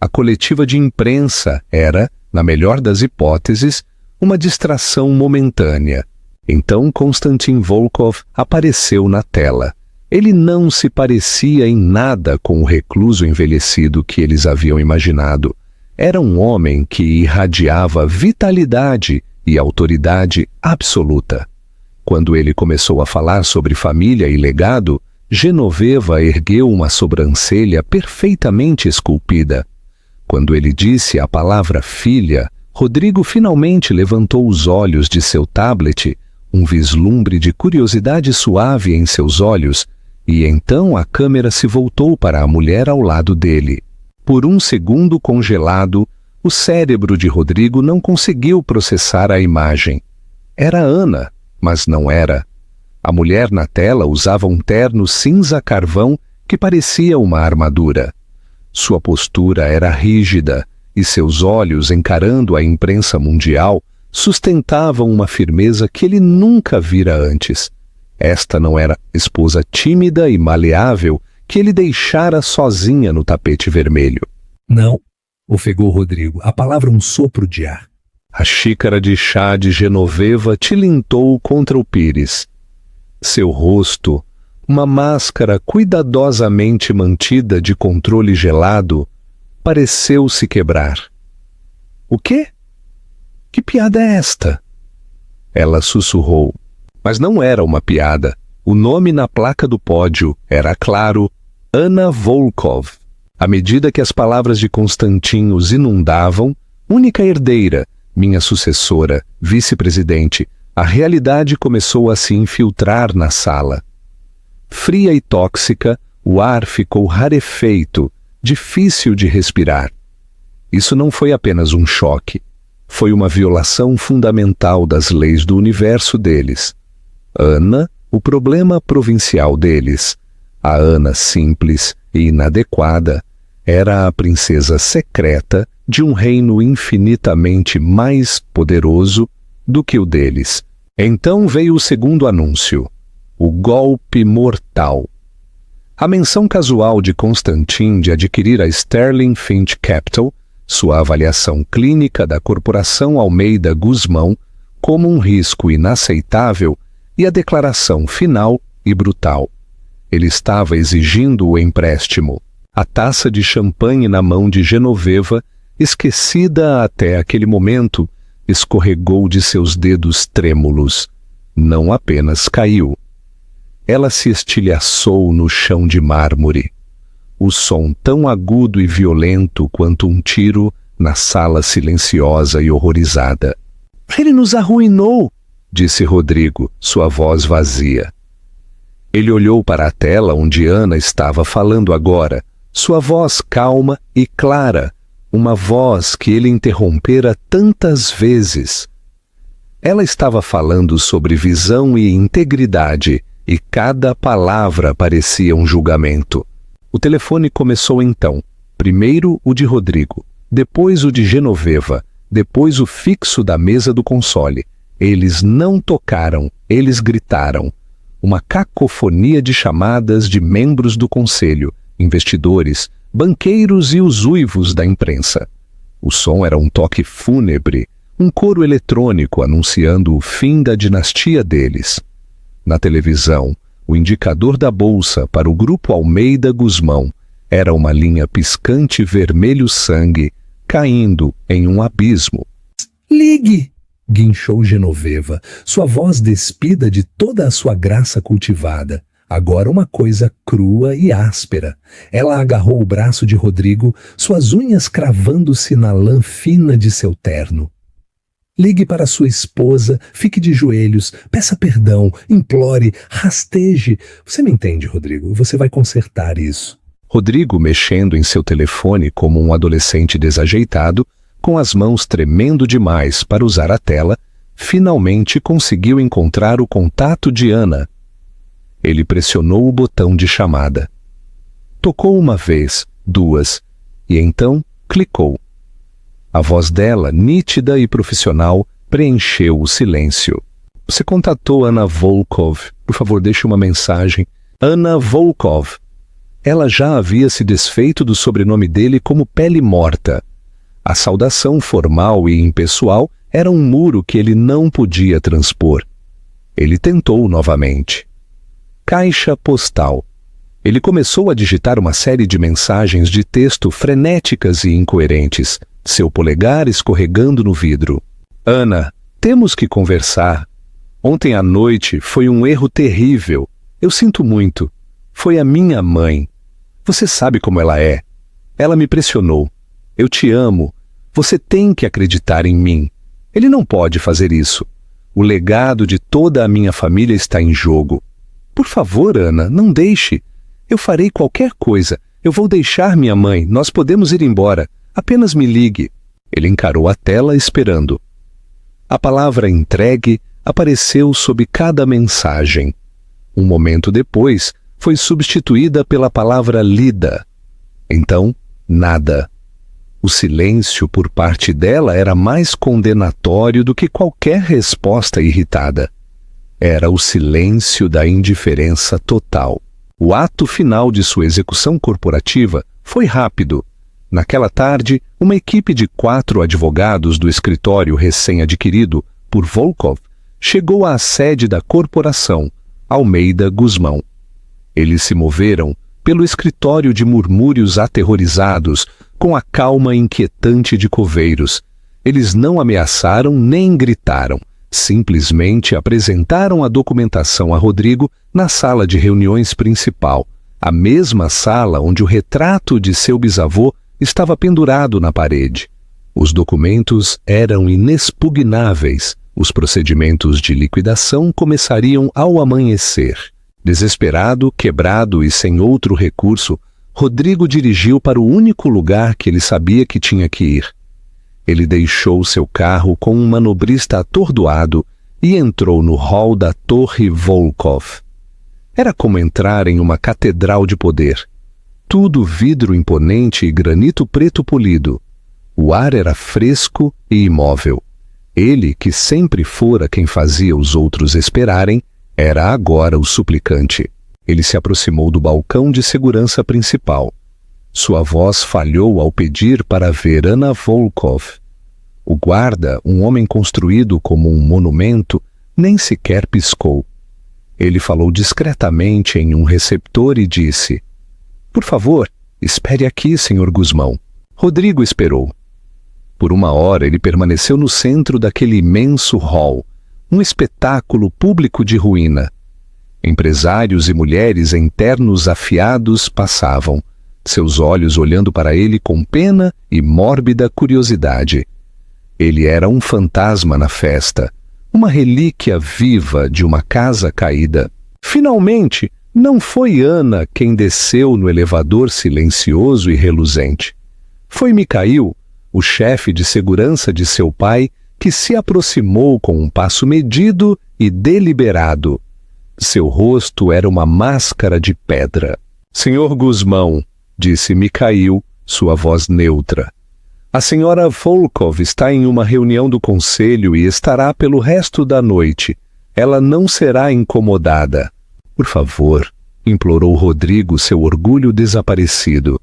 A coletiva de imprensa era, na melhor das hipóteses, uma distração momentânea. Então Konstantin Volkov apareceu na tela. Ele não se parecia em nada com o recluso envelhecido que eles haviam imaginado. Era um homem que irradiava vitalidade e autoridade absoluta. Quando ele começou a falar sobre família e legado, Genoveva ergueu uma sobrancelha perfeitamente esculpida. Quando ele disse a palavra filha, Rodrigo finalmente levantou os olhos de seu tablet, um vislumbre de curiosidade suave em seus olhos, E então a câmera se voltou para a mulher ao lado dele. Por um segundo congelado, o cérebro de Rodrigo não conseguiu processar a imagem. Era Ana, mas não era. A mulher na tela usava um terno cinza carvão que parecia uma armadura. Sua postura era rígida e seus olhos, encarando a imprensa mundial, sustentavam uma firmeza que ele nunca vira antes. Esta não era a esposa tímida e maleável que ele deixara sozinha no tapete vermelho. Não, ofegou Rodrigo, a palavra um sopro de ar. A xícara de chá de Genoveva tilintou contra o pires. Seu rosto, uma máscara cuidadosamente mantida de controle gelado, pareceu se quebrar. O quê? Que piada é esta? Ela sussurrou. Mas não era uma piada. O nome na placa do pódio era, claro, Anna Volkov. À medida que as palavras de Constantin os inundavam, única herdeira, minha sucessora, vice-presidente, a realidade começou a se infiltrar na sala. Fria e tóxica, o ar ficou rarefeito, difícil de respirar. Isso não foi apenas um choque. Foi uma violação fundamental das leis do universo deles. Ana, o problema provincial deles. A Ana simples e inadequada era a princesa secreta de um reino infinitamente mais poderoso do que o deles. Então veio o segundo anúncio, o golpe mortal. A menção casual de Constantin de adquirir a Sterling Finch Capital, sua avaliação clínica da corporação Almeida Guzmão, como um risco inaceitável, e a declaração final e brutal. Ele estava exigindo o empréstimo. A taça de champanhe na mão de Genoveva, esquecida até aquele momento, escorregou de seus dedos trêmulos. Não apenas caiu. Ela se estilhaçou no chão de mármore. O som tão agudo e violento quanto um tiro na sala silenciosa e horrorizada. "Ele nos arruinou!" disse Rodrigo, sua voz vazia. Ele olhou para a tela onde Ana estava falando agora, sua voz calma e clara, uma voz que ele interrompera tantas vezes. Ela estava falando sobre visão e integridade, e cada palavra parecia um julgamento. O telefone começou então, primeiro o de Rodrigo, depois o de Genoveva, depois o fixo da mesa do console. Eles não tocaram, eles gritaram. Uma cacofonia de chamadas de membros do conselho, investidores, banqueiros e os uivos da imprensa. O som era um toque fúnebre, um coro eletrônico anunciando o fim da dinastia deles. Na televisão, o indicador da bolsa para o grupo Almeida Guzmão era uma linha piscante vermelho-sangue caindo em um abismo. "Ligue!" guinchou Genoveva, sua voz despida de toda a sua graça cultivada. Agora uma coisa crua e áspera. Ela agarrou o braço de Rodrigo, suas unhas cravando-se na lã fina de seu terno. "Ligue para sua esposa, fique de joelhos, peça perdão, implore, rasteje. Você me entende, Rodrigo? Você vai consertar isso." Rodrigo, mexendo em seu telefone como um adolescente desajeitado, com as mãos tremendo demais para usar a tela, finalmente conseguiu encontrar o contato de Ana. Ele pressionou o botão de chamada. Tocou uma vez, duas, e então clicou. A voz dela, nítida e profissional, preencheu o silêncio. "Você contatou Anna Volkov. Por favor, deixe uma mensagem." Anna Volkov. Ela já havia se desfeito do sobrenome dele como pele morta. A saudação formal e impessoal era um muro que ele não podia transpor. Ele tentou novamente. Caixa postal. Ele começou a digitar uma série de mensagens de texto frenéticas e incoerentes, seu polegar escorregando no vidro. "Ana, temos que conversar. Ontem à noite foi um erro terrível. Eu sinto muito. Foi a minha mãe. Você sabe como ela é. Ela me pressionou. Eu te amo. Você tem que acreditar em mim. Ele não pode fazer isso. O legado de toda a minha família está em jogo. Por favor, Ana, não deixe. Eu farei qualquer coisa. Eu vou deixar minha mãe. Nós podemos ir embora. Apenas me ligue. Ele encarou a tela esperando. A palavra entregue apareceu sob cada mensagem. Um momento depois, foi substituída pela palavra lida. Então, nada. O silêncio por parte dela era mais condenatório do que qualquer resposta irritada. Era o silêncio da indiferença total. O ato final de sua execução corporativa foi rápido. Naquela tarde, uma equipe de 4 advogados do escritório recém-adquirido por Volkov chegou à sede da corporação, Almeida Guzmão. Eles se moveram pelo escritório de murmúrios aterrorizados com a calma inquietante de coveiros. Eles não ameaçaram nem gritaram. Simplesmente apresentaram a documentação a Rodrigo na sala de reuniões principal, a mesma sala onde o retrato de seu bisavô estava pendurado na parede. Os documentos eram inexpugnáveis. Os procedimentos de liquidação começariam ao amanhecer. Desesperado, quebrado e sem outro recurso, Rodrigo dirigiu para o único lugar que ele sabia que tinha que ir. Ele deixou seu carro com um manobrista atordoado e entrou no hall da Torre Volkov. Era como entrar em uma catedral de poder. Tudo vidro imponente e granito preto polido. O ar era fresco e imóvel. Ele, que sempre fora quem fazia os outros esperarem, era agora o suplicante. Ele se aproximou do balcão de segurança principal. Sua voz falhou ao pedir para ver Anna Volkov. O guarda, um homem construído como um monumento, nem sequer piscou. Ele falou discretamente em um receptor e disse: "Por favor, espere aqui, Sr. Guzmão." Rodrigo esperou. Por 1 hora ele permaneceu no centro daquele imenso hall, um espetáculo público de ruína. Empresários e mulheres em ternos afiados passavam, seus olhos olhando para ele com pena e mórbida curiosidade. Ele era um fantasma na festa, uma relíquia viva de uma casa caída. Finalmente, não foi Ana quem desceu no elevador silencioso e reluzente. Foi Mikhail, o chefe de segurança de seu pai, que se aproximou com um passo medido e deliberado. Seu rosto era uma máscara de pedra. "Senhor Guzmão", disse Mikhail, sua voz neutra. "A senhora Volkov está em uma reunião do conselho e estará pelo resto da noite. Ela não será incomodada." "Por favor", implorou Rodrigo, seu orgulho desaparecido.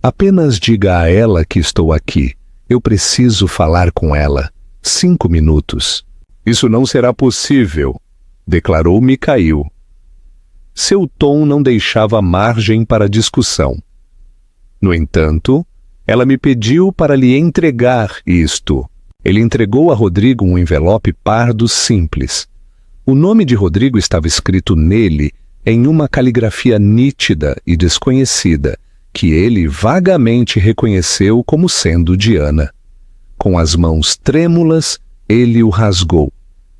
"Apenas diga a ela que estou aqui. Eu preciso falar com ela. 5 minutos." "Isso não será possível", declarou Mikhail. Seu tom não deixava margem para discussão. No entanto, ela me pediu para lhe entregar isto. Ele entregou a Rodrigo um envelope pardo simples. O nome de Rodrigo estava escrito nele em uma caligrafia nítida e desconhecida, que ele vagamente reconheceu como sendo de Ana. Com as mãos trêmulas, ele o rasgou.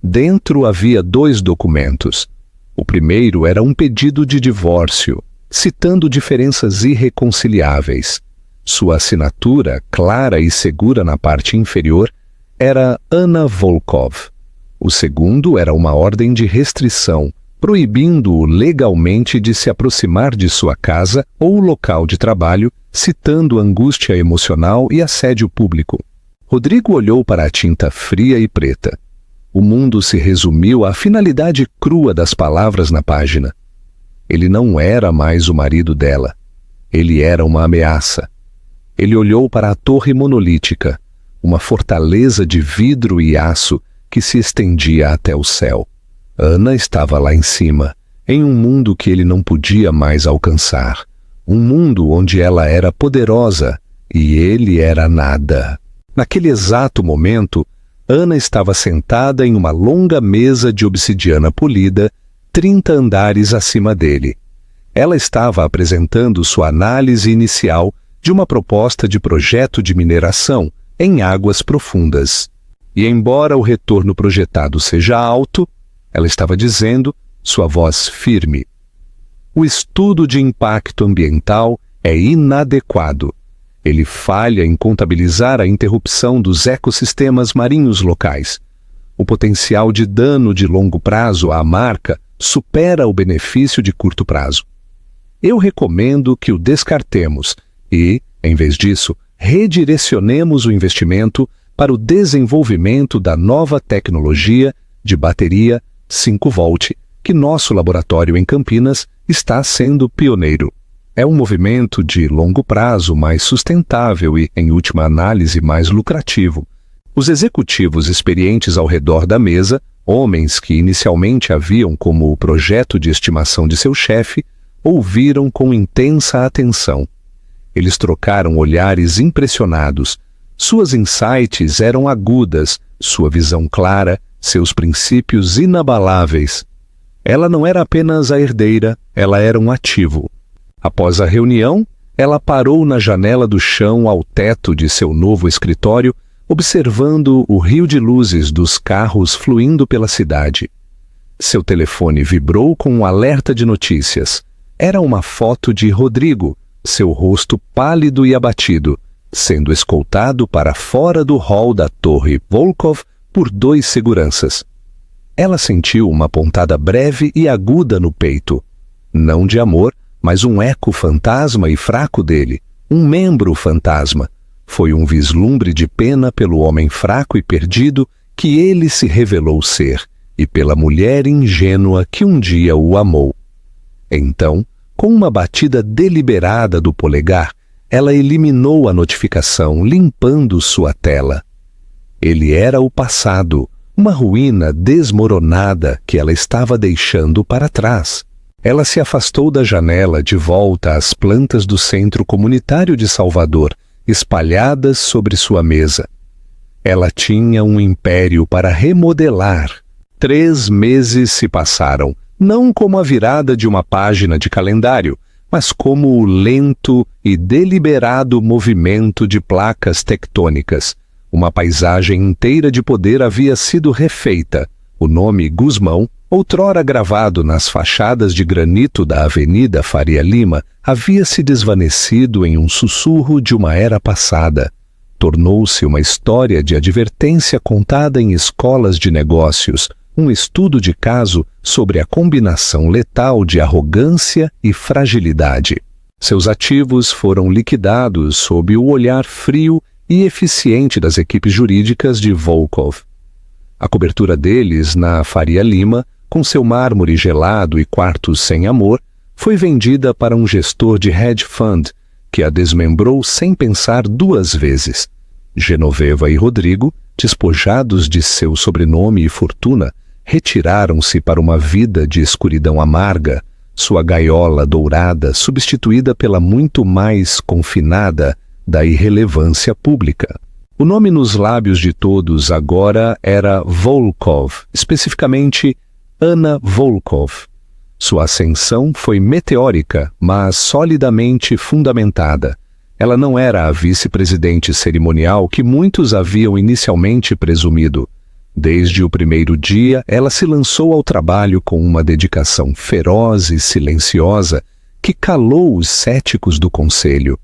Dentro havia 2 documentos. O primeiro era um pedido de divórcio, citando diferenças irreconciliáveis. Sua assinatura, clara e segura na parte inferior, era Anna Volkov. O segundo era uma ordem de restrição, proibindo-o legalmente de se aproximar de sua casa ou local de trabalho, citando angústia emocional e assédio público. Rodrigo olhou para a tinta fria e preta. O mundo se resumiu à finalidade crua das palavras na página. Ele não era mais o marido dela. Ele era uma ameaça. Ele olhou para a torre monolítica, uma fortaleza de vidro e aço que se estendia até o céu. Ana estava lá em cima, em um mundo que ele não podia mais alcançar. Um mundo onde ela era poderosa e ele era nada. Naquele exato momento, Ana estava sentada em uma longa mesa de obsidiana polida, 30 andares acima dele. Ela estava apresentando sua análise inicial de uma proposta de projeto de mineração em águas profundas. E embora o retorno projetado seja alto, ela estava dizendo, sua voz firme. O estudo de impacto ambiental é inadequado. Ele falha em contabilizar a interrupção dos ecossistemas marinhos locais. O potencial de dano de longo prazo à marca supera o benefício de curto prazo. Eu recomendo que o descartemos e, em vez disso, redirecionemos o investimento para o desenvolvimento da nova tecnologia de bateria 5V, que nosso laboratório em Campinas está sendo pioneiro. É um movimento de longo prazo mais sustentável e, em última análise, mais lucrativo. Os executivos experientes ao redor da mesa, homens que inicialmente haviam como o projeto de estimação de seu chefe, ouviram com intensa atenção. Eles trocaram olhares impressionados. Suas insights eram agudas, sua visão clara, seus princípios inabaláveis. Ela não era apenas a herdeira, ela era um ativo. Após a reunião, ela parou na janela do chão ao teto de seu novo escritório, observando o rio de luzes dos carros fluindo pela cidade. Seu telefone vibrou com um alerta de notícias. Era uma foto de Rodrigo, seu rosto pálido e abatido, sendo escoltado para fora do hall da Torre Volkov por 2 seguranças. Ela sentiu uma pontada breve e aguda no peito. Não de amor, mas um eco fantasma e fraco dele, um membro fantasma. Foi um vislumbre de pena pelo homem fraco e perdido que ele se revelou ser, e pela mulher ingênua que um dia o amou. Então, com uma batida deliberada do polegar, ela eliminou a notificação, limpando sua tela. Ele era o passado, uma ruína desmoronada que ela estava deixando para trás. Ela se afastou da janela de volta às plantas do Centro Comunitário de Salvador, espalhadas sobre sua mesa. Ela tinha um império para remodelar. 3 meses se passaram, não como a virada de uma página de calendário, mas como o lento e deliberado movimento de placas tectônicas. Uma paisagem inteira de poder havia sido refeita. O nome Gusmão, outrora gravado nas fachadas de granito da Avenida Faria Lima, havia se desvanecido em um sussurro de uma era passada. Tornou-se uma história de advertência contada em escolas de negócios, um estudo de caso sobre a combinação letal de arrogância e fragilidade. Seus ativos foram liquidados sob o olhar frio e eficiente das equipes jurídicas de Volkov. A cobertura deles na Faria Lima, com seu mármore gelado e quartos sem amor, foi vendida para um gestor de hedge fund, que a desmembrou sem pensar 2 vezes. Genoveva e Rodrigo, despojados de seu sobrenome e fortuna, retiraram-se para uma vida de escuridão amarga, sua gaiola dourada substituída pela muito mais confinada da irrelevância pública. O nome nos lábios de todos agora era Volkov, especificamente Anna Volkov. Sua ascensão foi meteórica, mas solidamente fundamentada. Ela não era a vice-presidente cerimonial que muitos haviam inicialmente presumido. Desde o primeiro dia, ela se lançou ao trabalho com uma dedicação feroz e silenciosa que calou os céticos do conselho.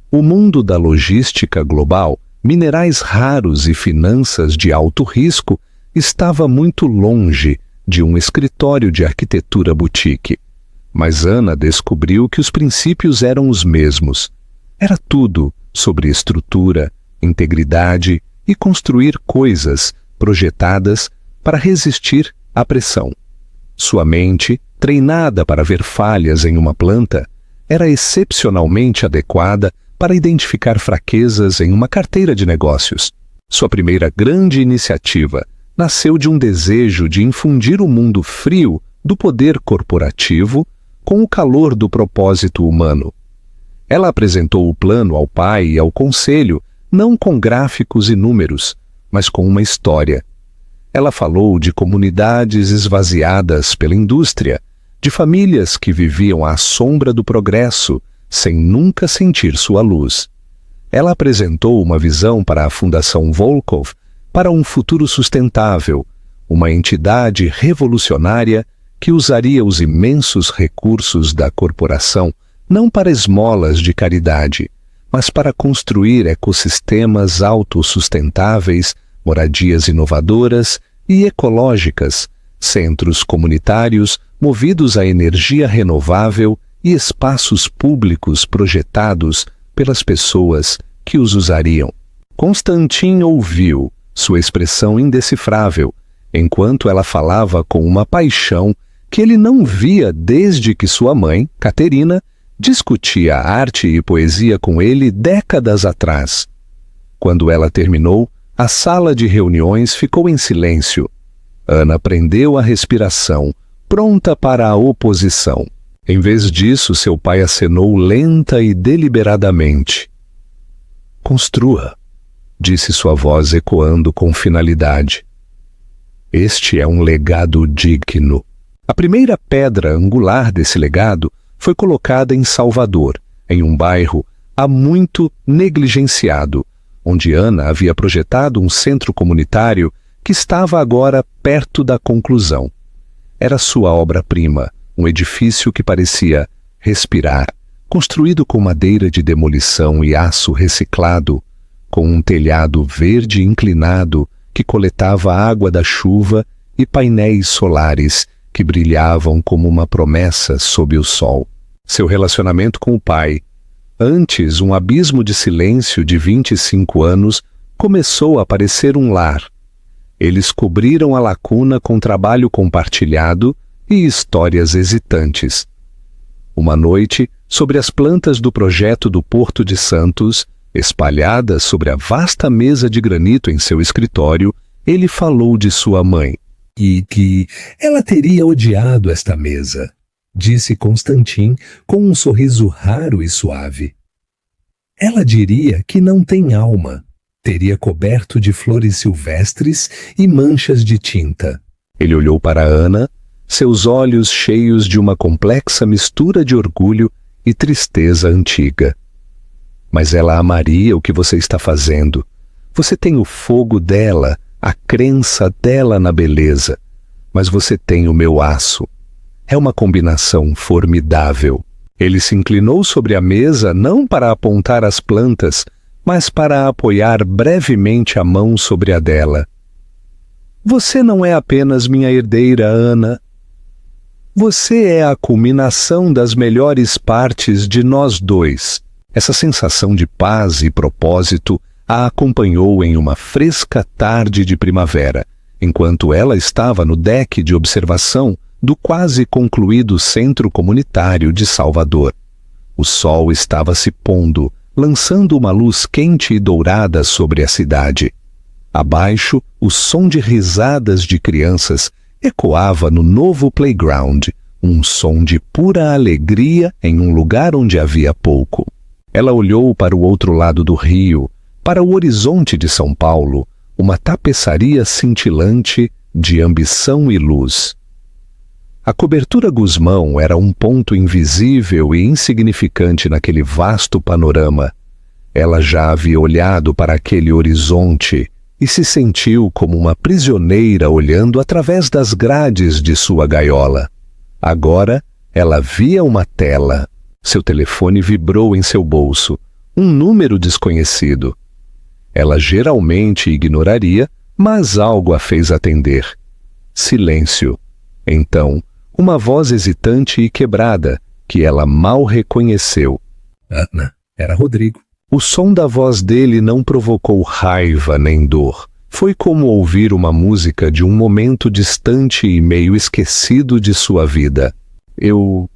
O mundo da logística global, minerais raros e finanças de alto risco estava muito longe de um escritório de arquitetura boutique. Mas Ana descobriu que os princípios eram os mesmos. Era tudo sobre estrutura, integridade e construir coisas projetadas para resistir à pressão. Sua mente, treinada para ver falhas em uma planta, era excepcionalmente adequada para identificar fraquezas em uma carteira de negócios. Sua primeira grande iniciativa nasceu de um desejo de infundir o mundo frio do poder corporativo com o calor do propósito humano. Ela apresentou o plano ao pai e ao conselho, não com gráficos e números, mas com uma história. Ela falou de comunidades esvaziadas pela indústria, de famílias que viviam à sombra do progresso, sem nunca sentir sua luz. Ela apresentou uma visão para a Fundação Volkov para um futuro sustentável, uma entidade revolucionária que usaria os imensos recursos da corporação não para esmolas de caridade, mas para construir ecossistemas autossustentáveis, moradias inovadoras e ecológicas, centros comunitários movidos à energia renovável e espaços públicos projetados pelas pessoas que os usariam. Constantin ouviu sua expressão indecifrável, enquanto ela falava com uma paixão que ele não via desde que sua mãe, Caterina, discutia arte e poesia com ele décadas atrás. Quando ela terminou, a sala de reuniões ficou em silêncio. Ana prendeu a respiração, pronta para a oposição. Em vez disso, seu pai acenou lenta e deliberadamente. Construa, disse sua voz ecoando com finalidade. Este é um legado digno. A primeira pedra angular desse legado foi colocada em Salvador, em um bairro há muito negligenciado, onde Ana havia projetado um centro comunitário que estava agora perto da conclusão. Era sua obra-prima, um edifício que parecia respirar, construído com madeira de demolição e aço reciclado, com um telhado verde inclinado que coletava a água da chuva e painéis solares que brilhavam como uma promessa sob o sol. Seu relacionamento com o pai, antes um abismo de silêncio de 25 anos, começou a parecer um lar. Eles cobriram a lacuna com trabalho compartilhado e histórias hesitantes. Uma noite, sobre as plantas do projeto do Porto de Santos, espalhadas sobre a vasta mesa de granito em seu escritório, ele falou de sua mãe. E que ela teria odiado esta mesa, disse Constantin com um sorriso raro e suave. Ela diria que não tem alma. Teria coberto de flores silvestres e manchas de tinta. Ele olhou para Ana, seus olhos cheios de uma complexa mistura de orgulho e tristeza antiga. Mas ela amaria o que você está fazendo. Você tem o fogo dela, a crença dela na beleza, mas você tem o meu aço. É uma combinação formidável. Ele se inclinou sobre a mesa não para apontar as plantas, mas para apoiar brevemente a mão sobre a dela. Você não é apenas minha herdeira, Ana. Você é a culminação das melhores partes de nós dois. Essa sensação de paz e propósito a acompanhou em uma fresca tarde de primavera, enquanto ela estava no deck de observação do quase concluído Centro Comunitário de Salvador. O sol estava se pondo, lançando uma luz quente e dourada sobre a cidade. Abaixo, o som de risadas de crianças ecoava no novo playground, um som de pura alegria em um lugar onde havia pouco. Ela olhou para o outro lado do rio, para o horizonte de São Paulo, uma tapeçaria cintilante de ambição e luz. A cobertura Gusmão era um ponto invisível e insignificante naquele vasto panorama. Ela já havia olhado para aquele horizonte e se sentiu como uma prisioneira olhando através das grades de sua gaiola. Agora, ela via uma tela. Seu telefone vibrou em seu bolso, um número desconhecido. Ela geralmente ignoraria, mas algo a fez atender. Silêncio. Então, uma voz hesitante e quebrada, que ela mal reconheceu. Ana, era Rodrigo. O som da voz dele não provocou raiva nem dor. Foi como ouvir uma música de um momento distante e meio esquecido de sua vida. Eu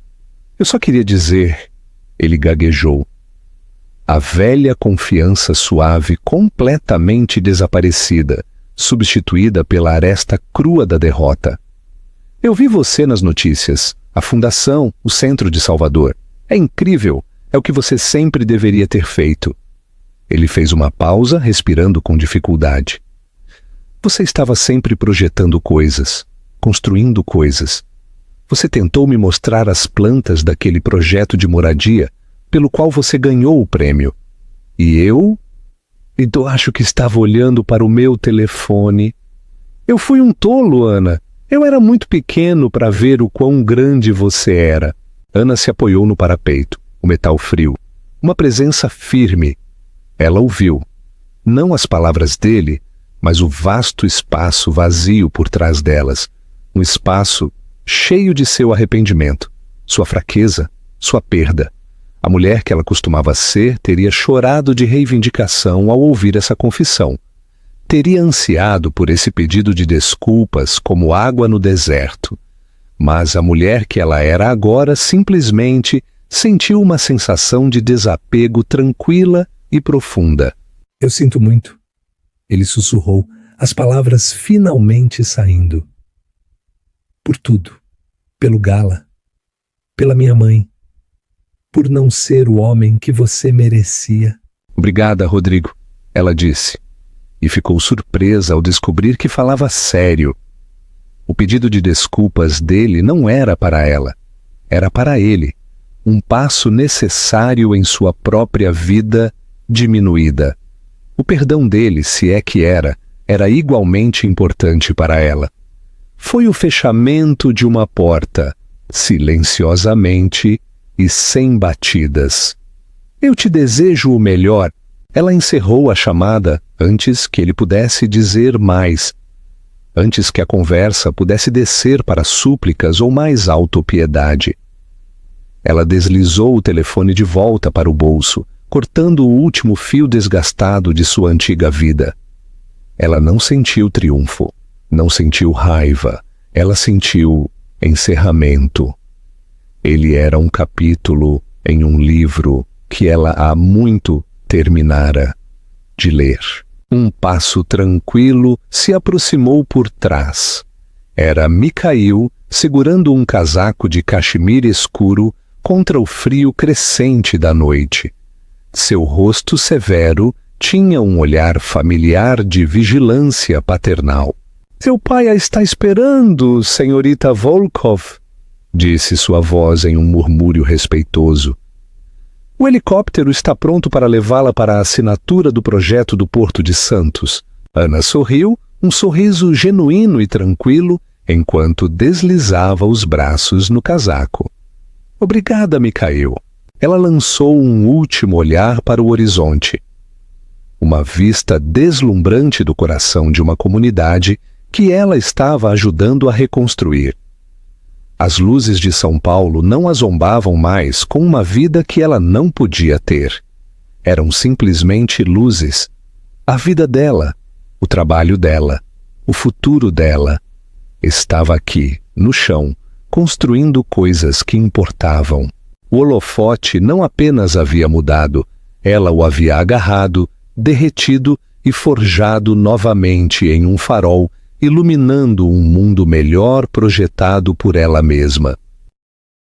só queria dizer, ele gaguejou. A velha confiança suave completamente desaparecida, substituída pela aresta crua da derrota. Eu vi você nas notícias, a fundação, o centro de Salvador. É incrível, é o que você sempre deveria ter feito. Ele fez uma pausa, respirando com dificuldade. Você estava sempre projetando coisas, construindo coisas. Você tentou me mostrar as plantas daquele projeto de moradia, pelo qual você ganhou o prêmio. E eu? Então acho que estava olhando para o meu telefone. Eu fui um tolo, Ana. Eu era muito pequeno para ver o quão grande você era. Ana se apoiou no parapeito, o metal frio, uma presença firme. Ela ouviu, não as palavras dele, mas o vasto espaço vazio por trás delas, um espaço cheio de seu arrependimento, sua fraqueza, sua perda. A mulher que ela costumava ser teria chorado de reivindicação ao ouvir essa confissão. Teria ansiado por esse pedido de desculpas como água no deserto. Mas a mulher que ela era agora simplesmente sentiu uma sensação de desapego tranquila e profunda. Eu sinto muito. Ele sussurrou, as palavras finalmente saindo. Por tudo. Pelo Gala. Pela minha mãe. Por não ser o homem que você merecia. Obrigada, Rodrigo, ela disse. E ficou surpresa ao descobrir que falava sério. O pedido de desculpas dele não era para ela, era para ele, um passo necessário em sua própria vida diminuída. O perdão dele, se é que era igualmente importante para ela. Foi o fechamento de uma porta, silenciosamente e sem batidas. Eu te desejo o melhor. Ela encerrou a chamada antes que ele pudesse dizer mais, antes que a conversa pudesse descer para súplicas ou mais autopiedade. Ela deslizou o telefone de volta para o bolso, cortando o último fio desgastado de sua antiga vida. Ela não sentiu triunfo, não sentiu raiva, ela sentiu encerramento. Ele era um capítulo em um livro que ela há muito terminara de ler. Um passo tranquilo se aproximou por trás. Era Mikhail segurando um casaco de cachemir escuro contra o frio crescente da noite. Seu rosto severo tinha um olhar familiar de vigilância paternal. Seu pai a está esperando, senhorita Volkov, disse sua voz em um murmúrio respeitoso. O helicóptero está pronto para levá-la para a assinatura do projeto do Porto de Santos. Ana sorriu, um sorriso genuíno e tranquilo, enquanto deslizava os braços no casaco. Obrigada, Mikhail. Ela lançou um último olhar para o horizonte. Uma vista deslumbrante do coração de uma comunidade que ela estava ajudando a reconstruir. As luzes de São Paulo não a zombavam mais com uma vida que ela não podia ter. Eram simplesmente luzes. A vida dela, o trabalho dela, o futuro dela, estava aqui, no chão, construindo coisas que importavam. O holofote não apenas havia mudado, ela o havia agarrado, derretido e forjado novamente em um farol, iluminando um mundo melhor projetado por ela mesma.